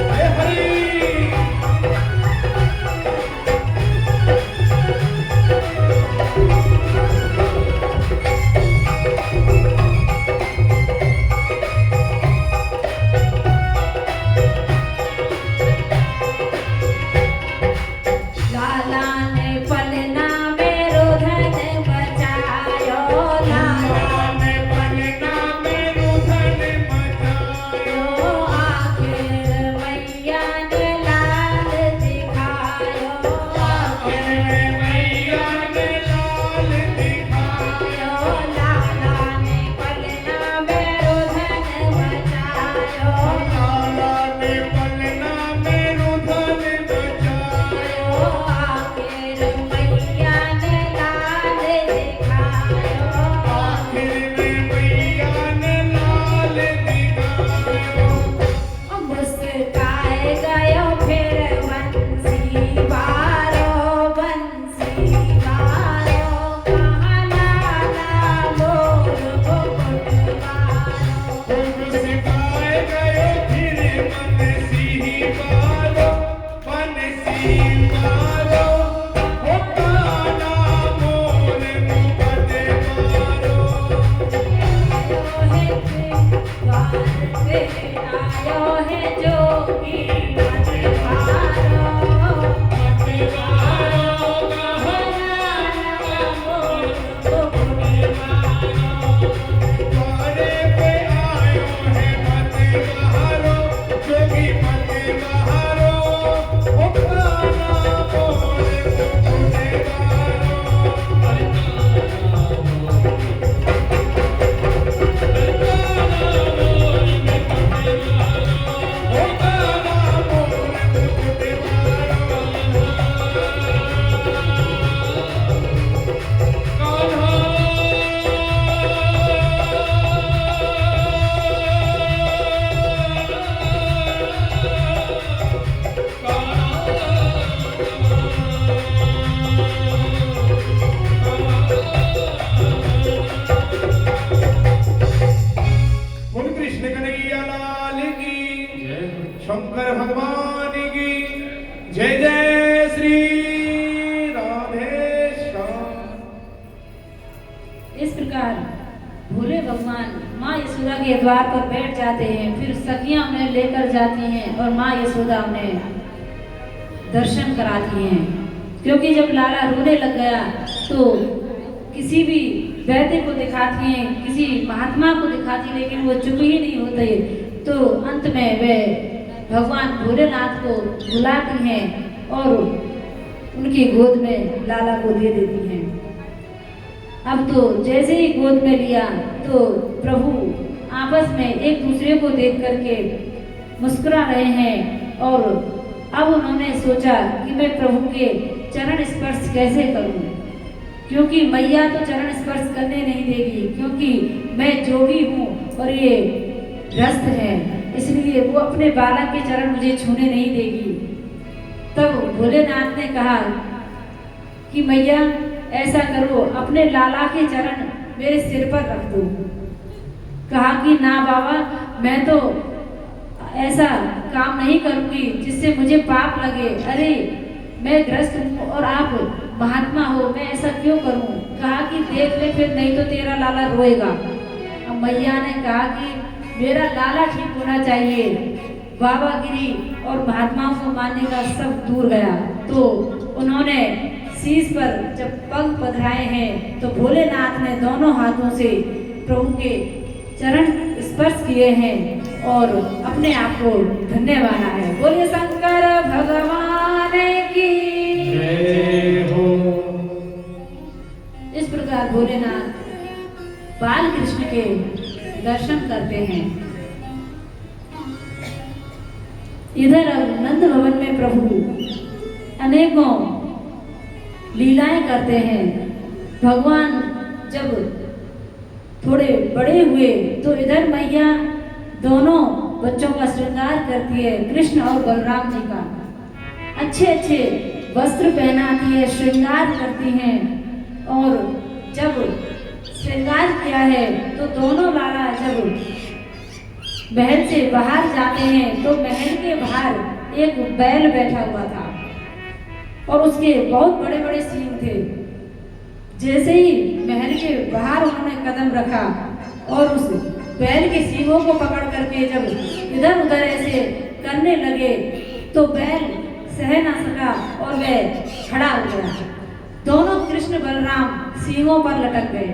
हे हरि लाला ने पलना में रोधन बचायो, लाला ने पलना में रुधन मचायो, आखिर मैया ने लाल दिखायो, आखिर में मैया ने लाल दिखायो, लाला ने पलना में रोधन बचायो, लाला ने पलना में रुधन मचायो, आखिर मैया ने लाल दिखायो। आखिर में मैया ने लाल दिखायो। मुस्काए गयो फिर बंसी बारो, बंसी बारो, कहाँ लाला मोर मुकुट मारो। मुस्काए गयो फिर बंसी बारो, बंसी बारो, ओ काला मोर मुकुट मारो। आयो है जोगी मतवारो, मतवारो कहाँ लाला मोर मुकुट मारो। द्वारे पे आयो है मतवारो, जोगी मतवारो, ओ काला मोर मुकुट मारो, ओ काला मोर मुकुट बोल कृष्ण कन्हैया लाल की शंकर भगवान की जय जय श्री राधे श्याम। इस प्रकार भोले भगवान माँ यशोदा के द्वार पर बैठ जाते हैं। फिर सखियां उन्हें लेकर जाती हैं और माँ यशोदा उन्हें दर्शन कराती हैं। क्योंकि जब लाला रोने लग गया तो किसी भी वैद्य को दिखाती हैं, किसी महात्मा को दिखाती, लेकिन वो चुप ही नहीं होते। तो अंत में वे भगवान भोलेनाथ को बुलाती हैं और उनकी गोद में लाला को दे देती हैं। अब तो जैसे ही गोद में लिया तो प्रभु आपस में एक दूसरे को देख करके मुस्कुरा रहे हैं। और अब उन्होंने सोचा कि मैं प्रभु के चरण स्पर्श कैसे करूं, क्योंकि मैया तो चरण स्पर्श करने नहीं देगी, क्योंकि मैं जोगी हूँ और ये ग्रस्त है, इसलिए वो अपने बालक के चरण मुझे छूने नहीं देगी। तब भोलेनाथ ने कहा कि मैया ऐसा करो, अपने लाला के चरण मेरे सिर पर रख दो। कहा कि ना बाबा, मैं तो ऐसा काम नहीं करूंगी जिससे मुझे पाप लगे। अरे मैं ग्रस्त हूँ और आप महात्मा हो, मैं ऐसा क्यों करूं? कहा कि देख ले फिर, नहीं तो तेरा लाला रोएगा। अब मैया ने कहा कि मेरा लाला ठीक होना चाहिए। बाबागिरी और महात्माओं को मानने का सब दूर गया। तो उन्होंने शीश पर जब पग पधराए हैं तो भोलेनाथ ने दोनों हाथों से प्रभु के चरण स्पर्श किए हैं और अपने आप को धन्य माना है। बोलिए शंकर भगवान की जय हो। इस प्रकार भोलेनाथ बाल कृष्ण के दर्शन करते हैं। इधर अब नंद भवन में प्रभु अनेकों लीलाएं करते हैं। भगवान जब थोड़े बड़े हुए तो इधर मैया दोनों बच्चों का श्रृंगार करती है, कृष्ण और बलराम जी का। अच्छे अच्छे वस्त्र पहनाती है, श्रृंगार करती हैं। और जब श्रृंगार किया है तो दोनों लाला जब महल से बाहर जाते हैं तो महल के बाहर एक बैल बैठा हुआ था और उसके बहुत बड़े बड़े सींग थे। जैसे ही महल के बाहर उन्होंने कदम रखा और उस बैल के सींगों को पकड़ करके जब इधर उधर ऐसे करने लगे तो बैल सह ना सका और वह खड़ा हो गया। दोनों कृष्ण बलराम सींगों पर लटक गए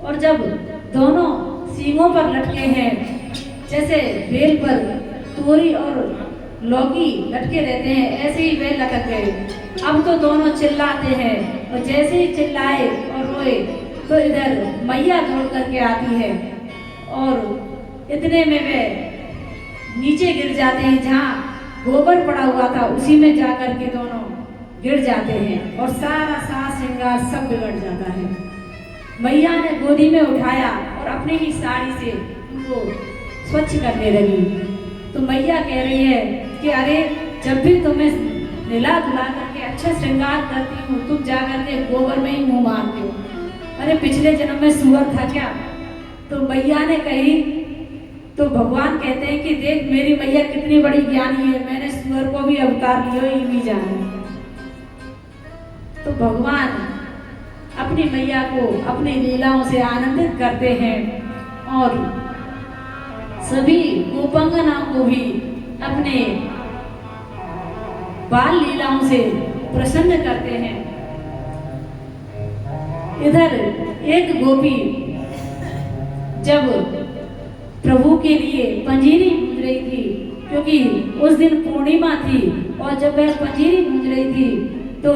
और जब दोनों सींगों पर लटके हैं, जैसे बेल पर तोरी और लौकी लटके रहते हैं, ऐसे ही वे लटक गए। अब तो दोनों चिल्लाते हैं और जैसे ही चिल्लाए और रोए तो इधर मैया दौड़ करके आती है और इतने में वे नीचे गिर जाते हैं। जहाँ गोबर पड़ा हुआ था उसी में जाकर के दोनों गिर जाते हैं और सारा साज श्रृंगार सब बिगड़ जाता है। मैया ने गोदी में उठाया और अपनी ही साड़ी से उनको स्वच्छ करने लगी। तो मैया कह रही है कि अरे जब भी तुम्हें निला धुला करके अच्छा श्रृंगार करती हूँ तुम जा करके गोबर में ही मुंह मारते हो। अरे पिछले जन्म में सुअर था क्या? तो मैया ने कही तो भगवान कहते हैं कि देख मेरी मैया कितनी बड़ी ज्ञानी है, मैंने सुअर को भी अवतार लिया ही नहीं जाने। तो भगवान अपनी मैया को अपनी लीलाओं से आनंदित करते हैं और सभी गोपांगनाओं को भी अपने बाल लीलाओं से प्रसन्न करते हैं। इधर एक गोपी जब प्रभु के लिए पंजीरी गूंज रही थी, क्योंकि उस दिन पूर्णिमा थी और जब वह पंजीरी गूंज रही थी तो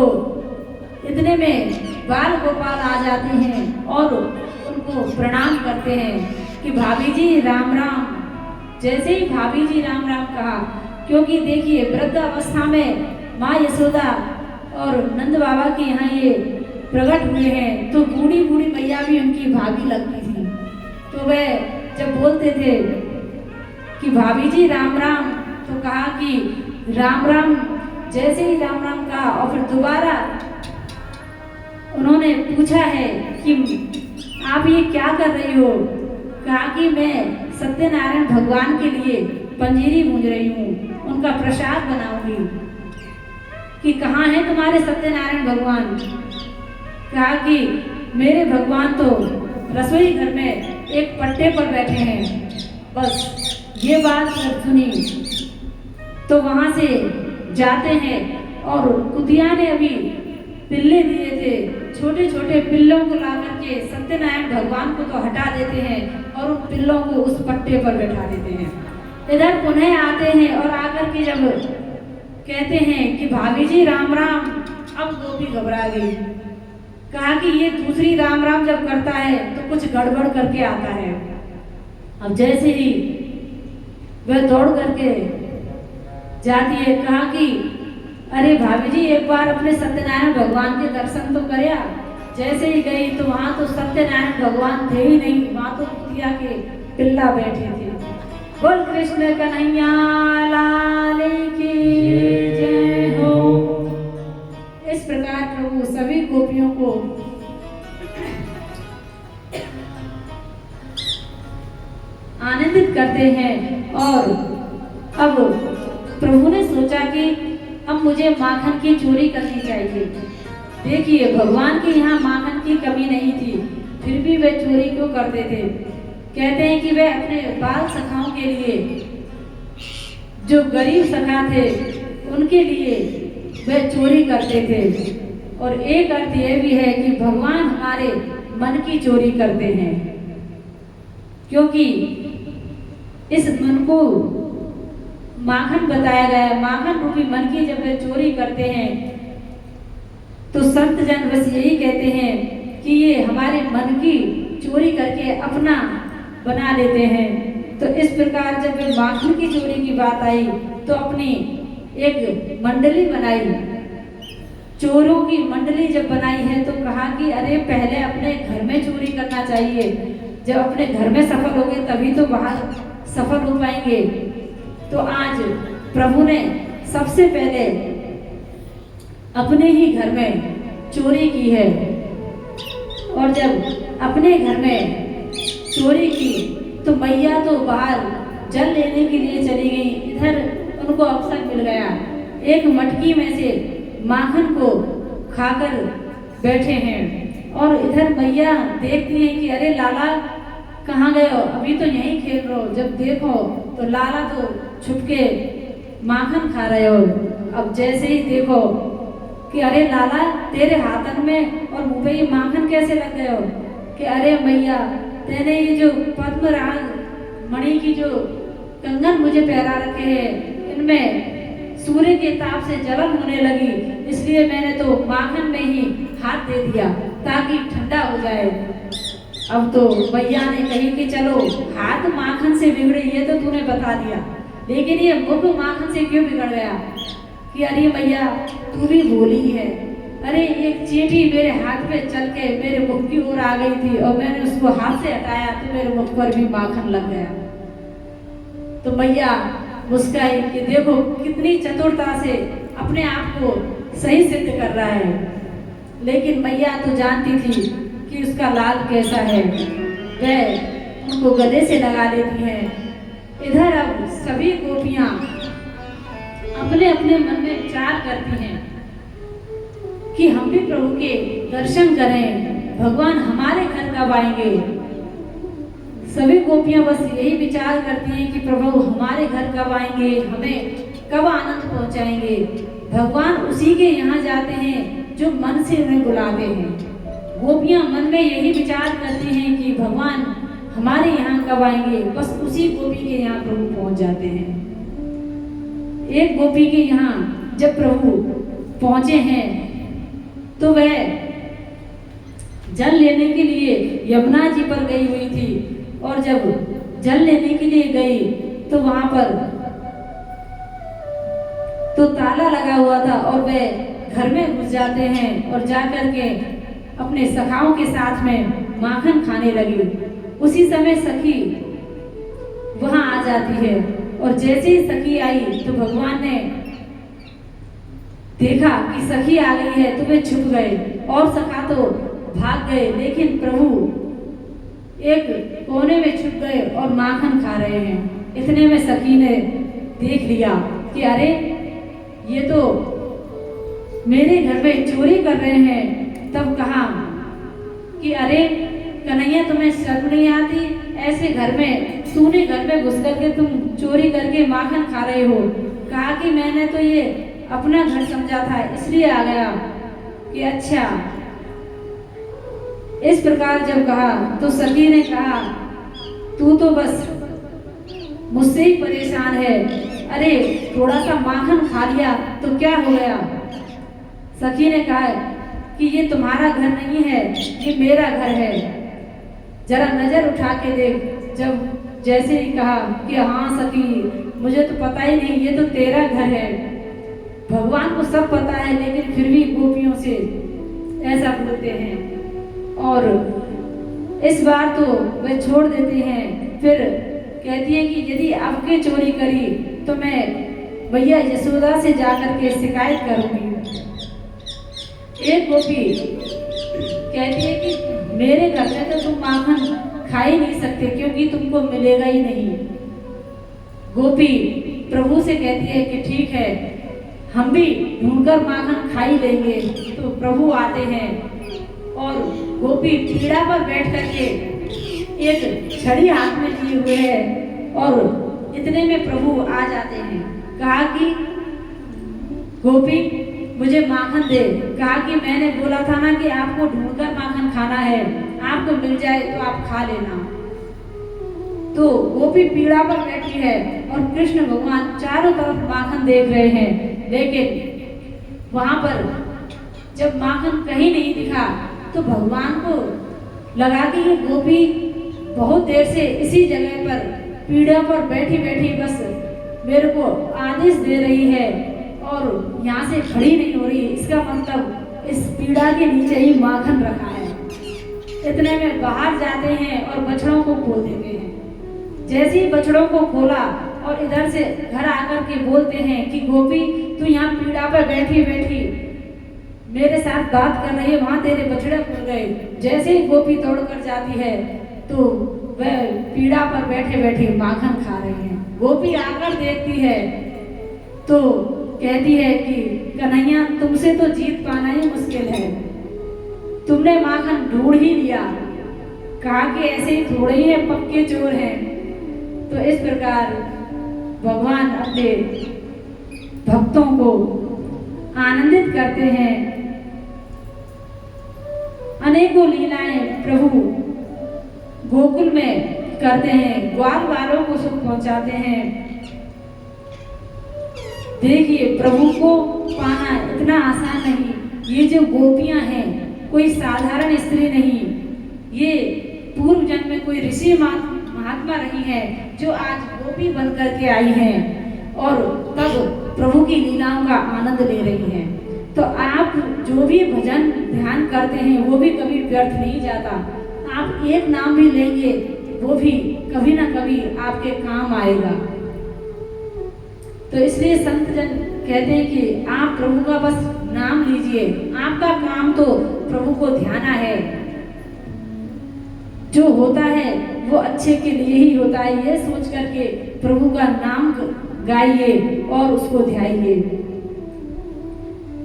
इतने में बाल गोपाल आ जाते हैं और उनको प्रणाम करते हैं कि भाभी जी राम राम। जैसे ही भाभी जी राम राम कहा, क्योंकि देखिए वृद्धावस्था में माँ यशोदा और नंद बाबा के यहाँ ये प्रकट हुए हैं तो बूढ़ी बूढ़ी मैया भी उनकी भाभी लगती थी। तो वह जब बोलते थे कि भाभी जी राम राम तो कहा कि राम राम। जैसे ही राम राम कहा और फिर दोबारा उन्होंने पूछा है कि आप ये क्या कर रही हो? कहा कि मैं सत्यनारायण भगवान के लिए पंजीरी गूंज रही हूँ, उनका प्रसाद बनाऊंगी। कि कहाँ है तुम्हारे सत्यनारायण भगवान? कहा कि मेरे भगवान तो रसोई घर में एक पट्टे पर बैठे हैं। बस ये बात जब सुनी तो वहाँ से जाते हैं और कुतिया ने अभी पिल्ले दिए थे, छोटे छोटे पिल्लों को ला करके सत्यनारायण भगवान को तो हटा देते हैं और उन पिल्लों को उस पट्टे पर बैठा देते हैं। इधर पुनः आते हैं और आकर के जब कहते हैं कि भाभी जी राम राम। अब गोपी घबरा गई। कहा कि ये दूसरी राम राम जब करता है तो कुछ गड़बड़ करके आता है। अब जैसे ही वह दौड़ करके जाती है, कहा कि अरे भाभी जी एक बार अपने सत्यनारायण भगवान के दर्शन तो करया। जैसे ही गई तो वहां तो सत्यनारायण भगवान थे ही नहीं, वहां तो कुतिया के पिल्ला बैठे थे। बोल कृष्ण कन्हैया लाल की जय हो। इस प्रकार प्रभु सभी गोपियों को आनंदित करते हैं। और अब प्रभु ने सोचा कि अब मुझे माखन की चोरी करनी चाहिए। देखिए भगवान के यहाँ माखन की कमी नहीं थी, फिर भी वे चोरी क्यों करते थे? कहते हैं कि वे अपने बाल सखाओं के लिए, जो गरीब सखा थे उनके लिए वे चोरी करते थे। और एक अर्थ यह भी है कि भगवान हमारे मन की चोरी करते हैं, क्योंकि इस मन को माखन बताया गया है। माखन रूपी मन की जब वे चोरी करते हैं तो संत जन बस यही कहते हैं कि ये हमारे मन की चोरी करके अपना बना लेते हैं। तो इस प्रकार जब वे माखन की चोरी की बात आई तो अपनी एक मंडली बनाई, चोरों की मंडली जब बनाई है तो कहा कि अरे पहले अपने घर में चोरी करना चाहिए। जब अपने घर में सफल हो गए तभी तो बाहर सफल हो पाएंगे। तो आज प्रभु ने सबसे पहले अपने ही घर में चोरी की है। और जब अपने घर में चोरी की तो मैया तो बाहर जल लेने के लिए चली गई। इधर उनको अवसर मिल गया, एक मटकी में से माखन को खाकर बैठे हैं। और इधर मैया देखती हैं कि अरे लाला कहाँ गए हो, अभी तो यहीं खेल रहे हो। जब देखो तो लाला तो छुपके माखन खा रहे हो। अब जैसे ही देखो कि अरे लाला तेरे हाथन में और मुंह पे ये माखन कैसे लग गए हो, कि अरे मैया तेने ये जो पद्मराग मणि की जो कंगन मुझे पहरा रखे हैं, इनमें सूर्य के ताप से जलन होने लगी, इसलिए मैंने तो माखन में ही हाथ दे दिया ताकि ठंडा हो जाए। अब तो मैया ने कही कि चलो हाथ माखन से बिगड़े ये तो तूने बता दिया, लेकिन ये मुख माखन से क्यों बिगड़ गया? कि अरे मैया तू भी भोली है, अरे एक चींटी मेरे हाथ पे चल के मेरे मुख की ओर आ गई थी और मैंने उसको हाथ से हटाया तो मेरे मुख पर भी माखन लग गया। तो मैया मुस्काई कि देखो कितनी चतुरता से अपने आप को सही सिद्ध कर रहा है। लेकिन मैया तो जानती थी कि उसका लाल कैसा है, वह उनको गले से लगा लेती है। इधर अब सभी गोपियां अपने अपने मन में विचार करती हैं कि हम भी प्रभु के दर्शन करें, भगवान हमारे घर कब आएंगे। सभी गोपियां बस यही विचार करती हैं कि प्रभु हमारे घर कब आएंगे, हमें कब आनंद पहुंचाएंगे। भगवान उसी के यहाँ जाते हैं जो मन से उन्हें बुलाते हैं। गोपियां मन में यही विचार करती हैं कि भगवान हमारे यहाँ कब आएंगे, बस उसी गोपी के यहाँ प्रभु पहुंच जाते हैं। एक गोपी के यहाँ जब प्रभु पहुंचे हैं तो वह जल लेने के लिए यमुना जी पर गई हुई थी। और जब जल लेने के लिए गई तो वहां पर तो ताला लगा हुआ था और वह घर में घुस जाते हैं और जाकर के अपने सखाओं के साथ में माखन खाने लगी। उसी समय सखी वहां आ जाती है और जैसे ही सखी आई तो भगवान ने देखा कि सखी आ गई है तो वे छुप गए और सखा तो भाग गए, लेकिन प्रभु एक कोने में छुप गए और माखन खा रहे हैं। इतने में सखी ने देख लिया कि अरे ये तो मेरे घर में चोरी कर रहे हैं। तब कहा कि अरे कन्हैया तुम्हें शर्म नहीं आती, ऐसे घर में तूने घर में घुस करके तुम चोरी करके माखन खा रहे हो। कहा कि मैंने तो ये अपना घर समझा था इसलिए आ गया। कि अच्छा, इस प्रकार जब कहा तो सखी ने कहा तू तो बस मुझसे ही परेशान है, अरे थोड़ा सा माखन खा लिया तो क्या हो गया। सखी ने कहा कि ये तुम्हारा घर नहीं है, ये मेरा घर है, जरा नजर उठा के देख। जब जैसे ही कहा कि हाँ सखी मुझे तो पता ही नहीं, ये तो तेरा घर है। भगवान को सब पता है लेकिन फिर भी गोपियों से ऐसा बोलते हैं। और इस बार तो वे छोड़ देते हैं। फिर कहती है कि यदि आपके चोरी करी तो मैं भैया यशोदा से जाकर के शिकायत करूंगी। एक गोपी कहती है कि मेरे घर में तो तुम माखन खा ही नहीं सकते क्योंकि तुमको मिलेगा ही नहीं। गोपी प्रभु से कहती है कि ठीक है, हम भी ढूंढकर माखन खा ही लेंगे। तो प्रभु आते हैं और गोपी पीड़ा पर बैठ करके एक छड़ी हाथ में लिए हुए है और इतने में प्रभु आ जाते हैं। कहा कि गोपी मुझे माखन दे। कहा कि मैंने बोला था ना कि आपको ढूंढकर माखन खाना है, आपको मिल जाए तो आप खा लेना। तो गोपी पीड़ा पर बैठी है और कृष्ण भगवान चारों तरफ माखन देख रहे हैं, लेकिन वहां पर जब माखन कहीं नहीं दिखा तो भगवान को लगा कि ये गोपी बहुत देर से इसी जगह पर पीड़ा पर बैठी बैठी बस मेरे को आदेश दे रही है और यहाँ से खड़ी नहीं हो रही, इसका मतलब इस पीड़ा के नीचे ही माखन रखा है। इतने में बाहर जाते हैं और बछड़ों को खोल देते हैं। जैसे ही बछड़ों को खोला और इधर से घर आकर के बोलते हैं कि गोपी तू यहाँ पीड़ा पर बैठी बैठी बात कर रही है वहां तेरे बछड़े खुल गए। जैसे ही गोपी दौड़ कर जाती है तो वह पीड़ा पर बैठे बैठे माखन खा रही है। गोपी आकर देखती है तो कहती है कि कन्हैया तुमसे तो जीत पाना ही मुश्किल है, तुमने माखन ढूंढ ही लिया, कहा कि ऐसे ही थोड़े ही है, पक्के चोर हैं। तो इस प्रकार भगवान अपने भक्तों को आनंदित करते हैं। अनेकों लीलाएं प्रभु गोकुल में करते हैं, ग्वाल वालों को सुख पहुंचाते हैं। देखिए प्रभु को पाना इतना आसान नहीं। ये जो गोपियां हैं कोई साधारण स्त्री नहीं, ये पूर्व जन्म में कोई ऋषि महात्मा रही है जो आज गोपी बनकर के आई हैं और तब प्रभु की लीलाओं का आनंद ले रही हैं। तो आप जो भी भजन ध्यान करते हैं वो भी कभी व्यर्थ नहीं जाता। आप एक नाम भी लेंगे वो भी कभी ना कभी आपके काम आएगा। तो इसलिए संत जन कहते हैं कि आप प्रभु का बस नाम लीजिए, आपका काम तो प्रभु को ध्याना है। जो होता है वो अच्छे के लिए ही होता है, ये सोच करके प्रभु का नाम गाइए और उसको ध्याइए।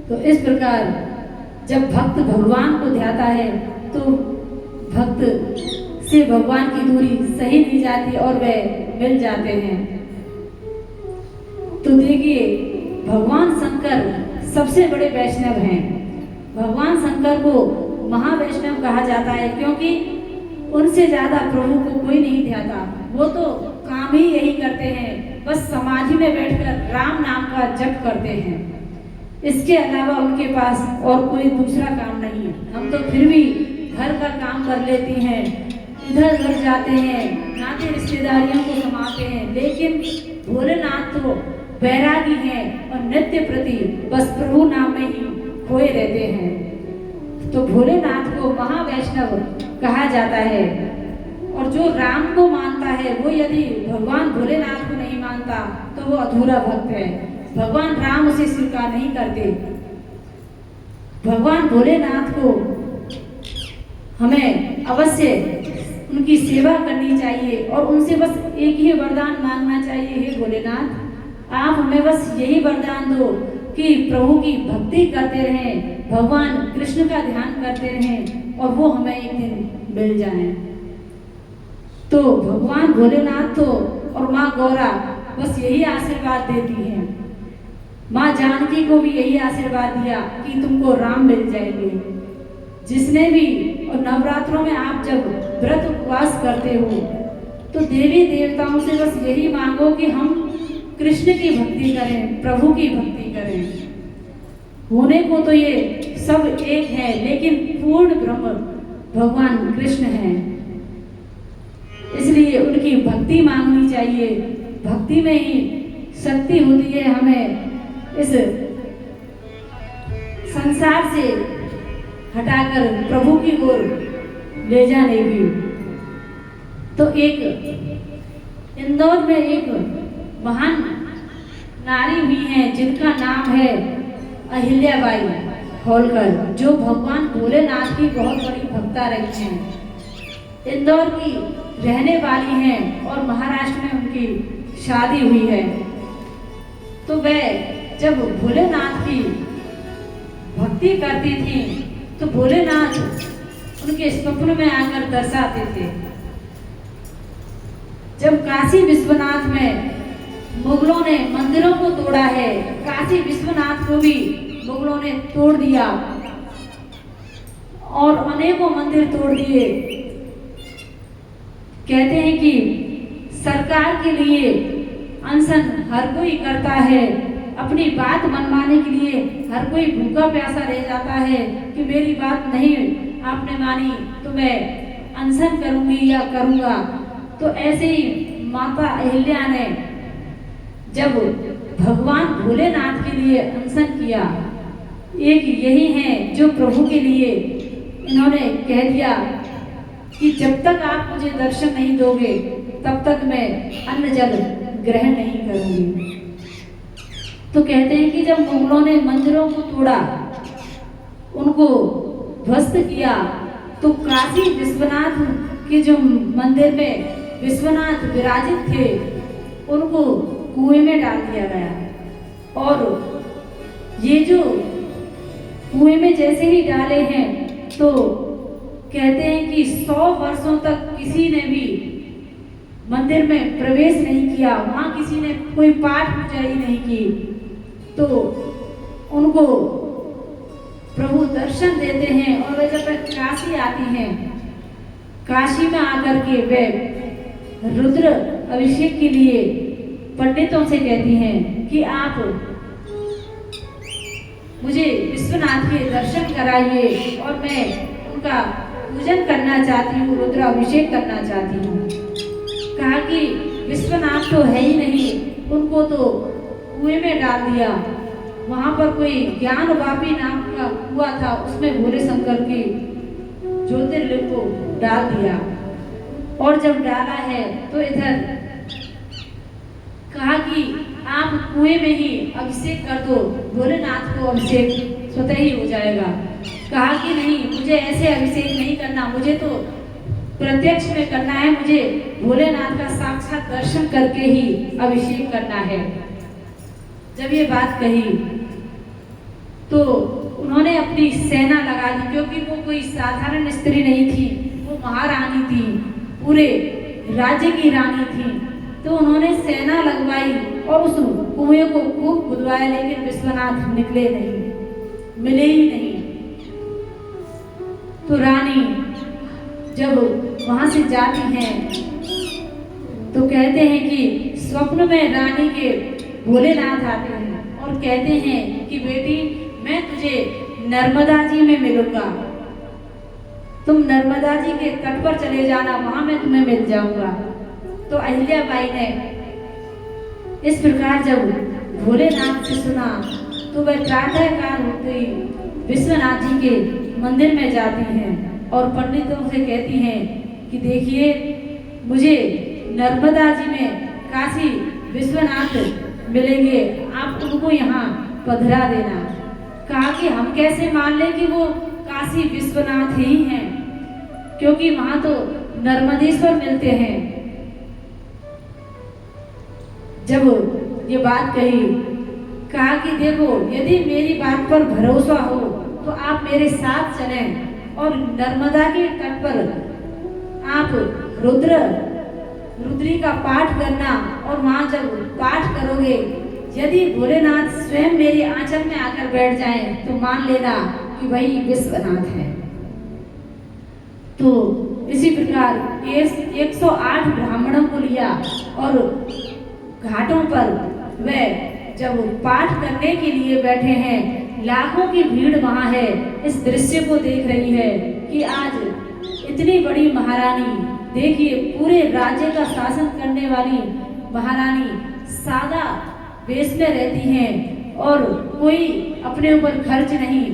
तो इस प्रकार जब भक्त भगवान को ध्याता है तो भक्त से भगवान की दूरी सही नहीं जाती और वह मिल जाते हैं। तो देखिए भगवान शंकर सबसे बड़े वैष्णव हैं। भगवान शंकर को महावैष्णव कहा जाता है क्योंकि उनसे ज्यादा प्रभु को कोई नहीं ध्याता। वो तो काम ही यही करते हैं, बस समाधि में बैठकर राम नाम का जप करते हैं। इसके अलावा उनके पास और कोई दूसरा काम नहीं है। हम तो फिर भी घर का काम कर लेती हैं, इधर उधर जाते हैं, नाते रिश्तेदारियों को संभालते हैं, लेकिन भोलेनाथ तो बैरागी हैं और नित्य प्रति बस प्रभु नाम में ही खोए रहते हैं। तो भोलेनाथ को महावैष्णव कहा जाता है। और जो राम को मानता है वो यदि भगवान भोलेनाथ को नहीं मानता तो वो अधूरा भक्त है। भगवान राम उसे स्वीकार नहीं करते। भगवान भोलेनाथ को हमें अवश्य उनकी सेवा करनी चाहिए और उनसे बस एक ही वरदान मांगना चाहिए, हे भोलेनाथ आप हमें बस यही वरदान दो कि प्रभु की भक्ति करते रहें, भगवान कृष्ण का ध्यान करते रहें और वो हमें एक दिन मिल जाए। तो भगवान भोलेनाथ तो और माँ गौरा बस यही आशीर्वाद देती हैं। माँ जानकी को भी यही आशीर्वाद दिया कि तुमको राम मिल जाएंगे। जिसने भी और नवरात्रों में आप जब व्रत उपवास करते हो तो देवी देवताओं से बस यही मांगो कि हम कृष्ण की भक्ति करें, प्रभु की भक्ति करें। होने को तो ये सब एक है लेकिन पूर्ण ब्रह्म भगवान कृष्ण हैं। इसलिए उनकी भक्ति मांगनी चाहिए। भक्ति में ही शक्ति होती है हमें इस संसार से हटाकर प्रभु की ओर ले जाने की। तो एक इंदौर में एक महान नारी हुई हैं जिनका नाम है अहिल्याबाई होलकर, जो भगवान भोलेनाथ की बहुत बड़ी भक्ता रही हैं। इंदौर की रहने वाली हैं और महाराष्ट्र में उनकी शादी हुई है। तो वह जब भोलेनाथ की भक्ति करती थी तो भोलेनाथ उनके स्वप्न में आकर दर्शाते थे। जब काशी विश्वनाथ में मुगलों ने मंदिरों को तोड़ा है, काशी विश्वनाथ को भी मुगलों ने तोड़ दिया और अनेकों मंदिर तोड़ दिए। कहते हैं कि सरकार के लिए अनशन हर कोई करता है, अपनी बात मनवाने के लिए हर कोई भूखा प्यासा रह जाता है कि मेरी बात नहीं आपने मानी तो मैं अनशन करूंगी या करूंगा। तो ऐसे ही माता अहिल्या ने जब भगवान भोलेनाथ के लिए अनशन किया, एक यही है जो प्रभु के लिए इन्होंने कह दिया कि जब तक आप मुझे दर्शन नहीं दोगे तब तक मैं अन्न जल ग्रहण नहीं करूंगी। तो कहते हैं कि जब मुगलों ने मंदिरों को तोड़ा उनको ध्वस्त किया तो काशी विश्वनाथ के जो मंदिर में विश्वनाथ विराजित थे उनको कुएं में डाल दिया गया। और ये जो कुएं में जैसे ही डाले हैं तो कहते हैं कि 100 वर्षों तक किसी ने भी मंदिर में प्रवेश नहीं किया, वहां किसी ने कोई पाठ पूजा ही नहीं की। तो उनको प्रभु दर्शन देते हैं और वे जब काशी आती हैं, काशी में आकर के वे रुद्र अभिषेक के लिए पंडितों से कहती हैं कि आप मुझे विश्वनाथ के दर्शन कराइए और मैं उनका पूजन करना चाहती हूँ, रुद्र अभिषेक करना चाहती हूँ। कहा कि विश्वनाथ तो है ही नहीं, उनको तो कुएं में डाल दिया। वहां पर कोई ज्ञानवापी नाम का कुआं था, उसमें भोले शंकर की ज्योतिर्लिंग को डाल दिया। और जब डाला है तो इधर कहा कि आप कुएं में ही अभिषेक कर दो, भोलेनाथ को अभिषेक स्वतः ही हो जाएगा। कहा कि नहीं, मुझे ऐसे अभिषेक नहीं करना, मुझे तो प्रत्यक्ष में करना है, मुझे भोलेनाथ का साक्षात दर्शन करके ही अभिषेक करना है। जब ये बात कही तो उन्होंने अपनी सेना लगा दी, क्योंकि वो कोई साधारण स्त्री नहीं थी, वो महारानी थी, पूरे राज्य की रानी थी। तो उन्होंने सेना लगवाई और उस कुएं को खूब खुदवाया, लेकिन विश्वनाथ निकले नहीं, मिले ही नहीं। तो रानी जब वहां से जाती हैं तो कहते हैं कि स्वप्न में रानी के भोलेनाथ आते हैं और कहते हैं कि बेटी, मैं तुझे नर्मदा जी में मिलूंगा, तुम नर्मदा जी के तट पर चले जाना, वहां मैं तुम्हें मिल जाऊंगा। तो अहिल्याबाई ने इस प्रकार जब भोलेनाथ से सुना तो वह प्रातःकाल होते ही विश्वनाथ जी के मंदिर में जाती हैं और पंडितों से कहती हैं कि देखिए, मुझे नर्मदा जी में काशी विश्वनाथ मिलेंगे, आप उनको यहाँ पधरा देना। कहा कि हम कैसे मान लें कि वो काशी विश्वनाथ ही हैं, क्योंकि वहां तो नर्मदेश्वर मिलते हैं। जब ये बात कही, कहा कि देखो, यदि मेरी बात पर भरोसा हो तो आप मेरे साथ चलें और नर्मदा के तट पर आप रुद्री का पाठ करना, और वहां जब पाठ करोगे, यदि भोलेनाथ स्वयं मेरी आंचल में आकर बैठ जाएं तो मान लेना कि वही विश्वनाथ है। तो इसी प्रकार 108 ब्राह्मणों को लिया और घाटों पर वे जब पाठ करने के लिए बैठे हैं, लाखों की भीड़ वहां है, इस दृश्य को देख रही है कि आज इतनी बड़ी महारानी, देखिए पूरे राज्य का शासन करने वाली महारानी सादा वेश में रहती हैं और कोई अपने ऊपर खर्च नहीं,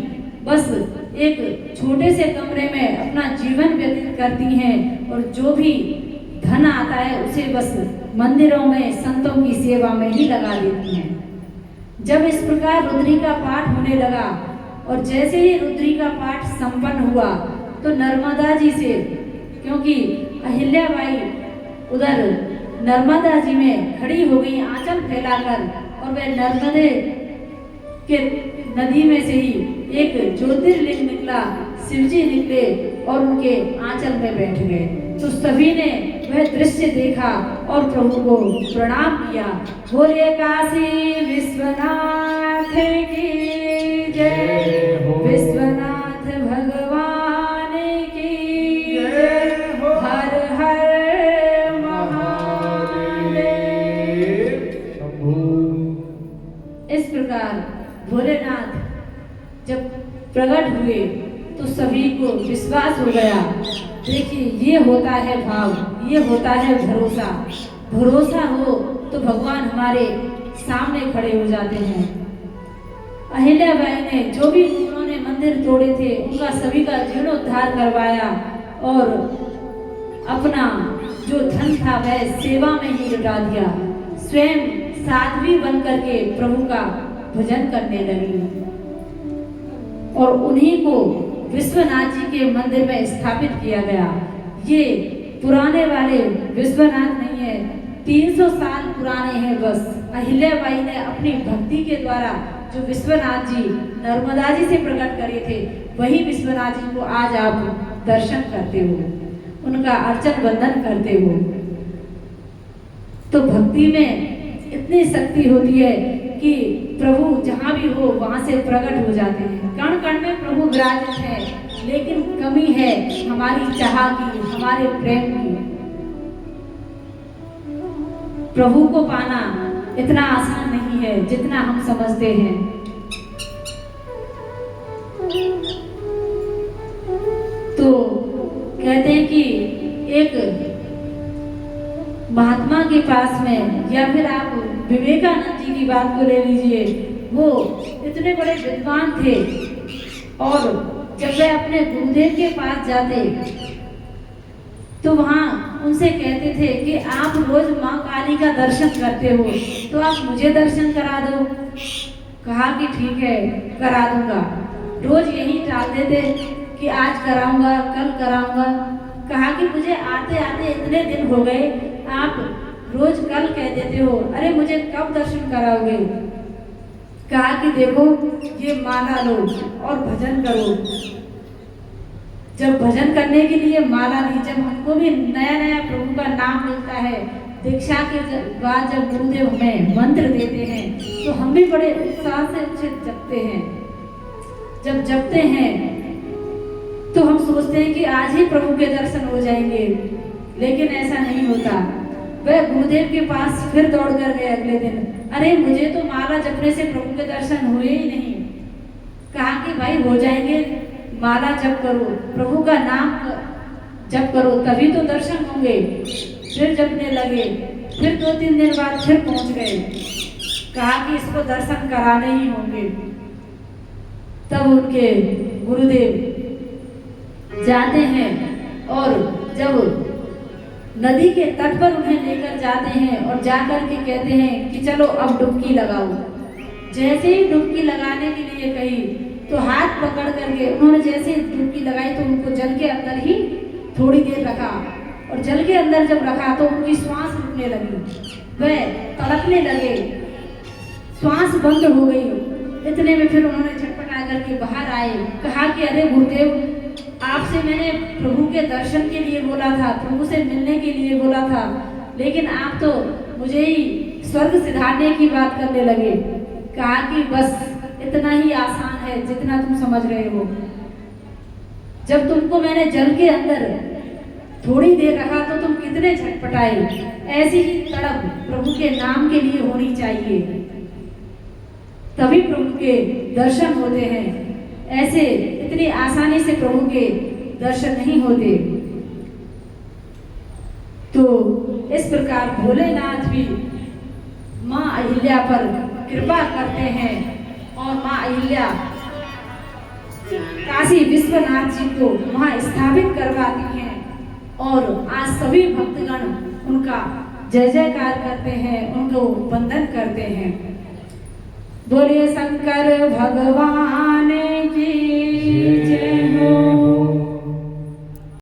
बस एक छोटे से कमरे में अपना जीवन व्यतीत करती हैं और जो भी धन आता है उसे बस मंदिरों में संतों की सेवा में ही लगा देती हैं। जब इस प्रकार रुद्री का पाठ होने लगा और जैसे ही रुद्री का पाठ संपन्न हुआ तो नर्मदा जी से, क्योंकि अहिल्याबाई उधर नर्मदा जी में खड़ी हो गई आंचल फैलाकर, और वह नर्मदे के नदी में से ही एक ज्योतिर्लिंग निकला, शिवजी निकले और उनके आंचल में बैठ गए। तो सभी ने वह दृश्य देखा और प्रभु को प्रणाम किया। बोले काशी विश्वनाथ की जय, विश्वनाथ भगवान की जय, हर हर महादेव। इस प्रकार भोलेनाथ जब प्रकट हुए तो सभी को विश्वास हो गया। देखिए, ये होता है भाव, ये होता है भरोसा। भरोसा हो तो भगवान हमारे सामने खड़े हो जाते हैं। अहिल्याबाई ने जो भी उन्होंने मंदिर तोड़े थे उनका सभी का जीर्णोद्धार करवाया और अपना जो धन था वह सेवा में ही लुटा दिया। स्वयं साध्वी बन करके प्रभु का भजन करने लगी और उन्हीं को विश्वनाथ जी के मंदिर में स्थापित किया गया। ये पुराने वाले विश्वनाथ नहीं है, 300 साल पुराने हैं बस। अहिल्याबाई ने अपनी भक्ति के द्वारा जो विश्वनाथ जी नर्मदा जी से प्रकट करे थे, वही विश्वनाथ जी को आज आप दर्शन करते हो, उनका अर्चन वंदन करते हो। तो भक्ति में इतनी शक्ति होती है कि प्रभु जहाँ भी हो वहाँ से प्रकट हो जाते हैं। कण कण में प्रभु विराजित है, लेकिन कमी है हमारी चाह की, हमारे प्रेम की। प्रभु को पाना इतना आसान नहीं है जितना हम समझते हैं। तो कहते हैं कि एक महात्मा के पास में, या फिर आप विवेकानंद जी की बात को ले लीजिए, वो इतने बड़े विद्वान थे और जब वे अपने गुरुदेव के पास जाते तो वहाँ उनसे कहते थे कि आप रोज माँ काली का दर्शन करते हो, तो आप मुझे दर्शन करा दो। कहा कि ठीक है, करा दूंगा। रोज यही टाल देते कि आज कराऊंगा, कल कराऊंगा। कहा कि मुझे आते आते इतने दिन हो गए, आप रोज कल कह देते हो, अरे मुझे कब दर्शन कराओगे। कहा कि देखो, ये माला लो और भजन करो। जब भजन करने के लिए माला ली, जब हमको भी नया नया प्रभु का नाम मिलता है, दीक्षा के बाद जब गुरुदेव हमें मंत्र देते हैं, तो हम भी बड़े उत्साह से उसे जपते हैं। जब जपते हैं तो हम सोचते हैं कि आज ही प्रभु के दर्शन हो जाएंगे, लेकिन ऐसा नहीं होता। वह गुरुदेव के पास फिर दौड़ कर गए अगले दिन, अरे मुझे तो माला जपने से प्रभु के दर्शन हुए ही नहीं। कहा कि भाई हो जाएंगे, माला जप करो, प्रभु का नाम जप करो, तभी तो दर्शन होंगे। फिर जपने लगे, फिर 2-3 दिन बाद फिर पहुंच गए। कहा कि इसको दर्शन कराने ही होंगे। तब उनके गुरुदेव जाते हैं और जब नदी के तट पर उन्हें लेकर जाते हैं और जाकर के कहते हैं कि चलो अब डुबकी लगाओ। जैसे ही डुबकी लगाने के लिए कही तो हाथ पकड़ करके उन्होंने जैसे डुबकी लगाई तो उनको जल के अंदर ही थोड़ी देर रखा, और जल के अंदर जब रखा तो उनकी श्वास रुकने लगी, वह तड़पने लगे, श्वास बंद हो गई। इतने में फिर उन्होंने झटपटा करके बाहर आए। कहा कि अरे गुरुदेव, आपसे मैंने प्रभु के दर्शन के लिए बोला था, प्रभु से मिलने के लिए बोला था, लेकिन आप तो मुझे ही स्वर्ग सिधारने की बात करने लगे। कहा कि बस इतना ही आसान है जितना तुम समझ रहे हो। जब तुमको मैंने जल के अंदर थोड़ी देर रखा तो तुम कितने झटपटाए। ऐसी ही तड़प प्रभु के नाम के लिए होनी चाहिए, तभी प्रभु के दर्शन होते हैं। ऐसे इतनी आसानी से प्रभु के दर्शन नहीं होते। तो इस प्रकार भोलेनाथ भी माँ अहिल्या पर कृपा करते हैं और माँ अहिल्या काशी विश्वनाथ जी को वहाँ स्थापित करवाती हैं, और आज सभी भक्तगण उनका जय जयकार करते हैं, उनको वंदन करते हैं। बोलिए शंकर भगवान की जय।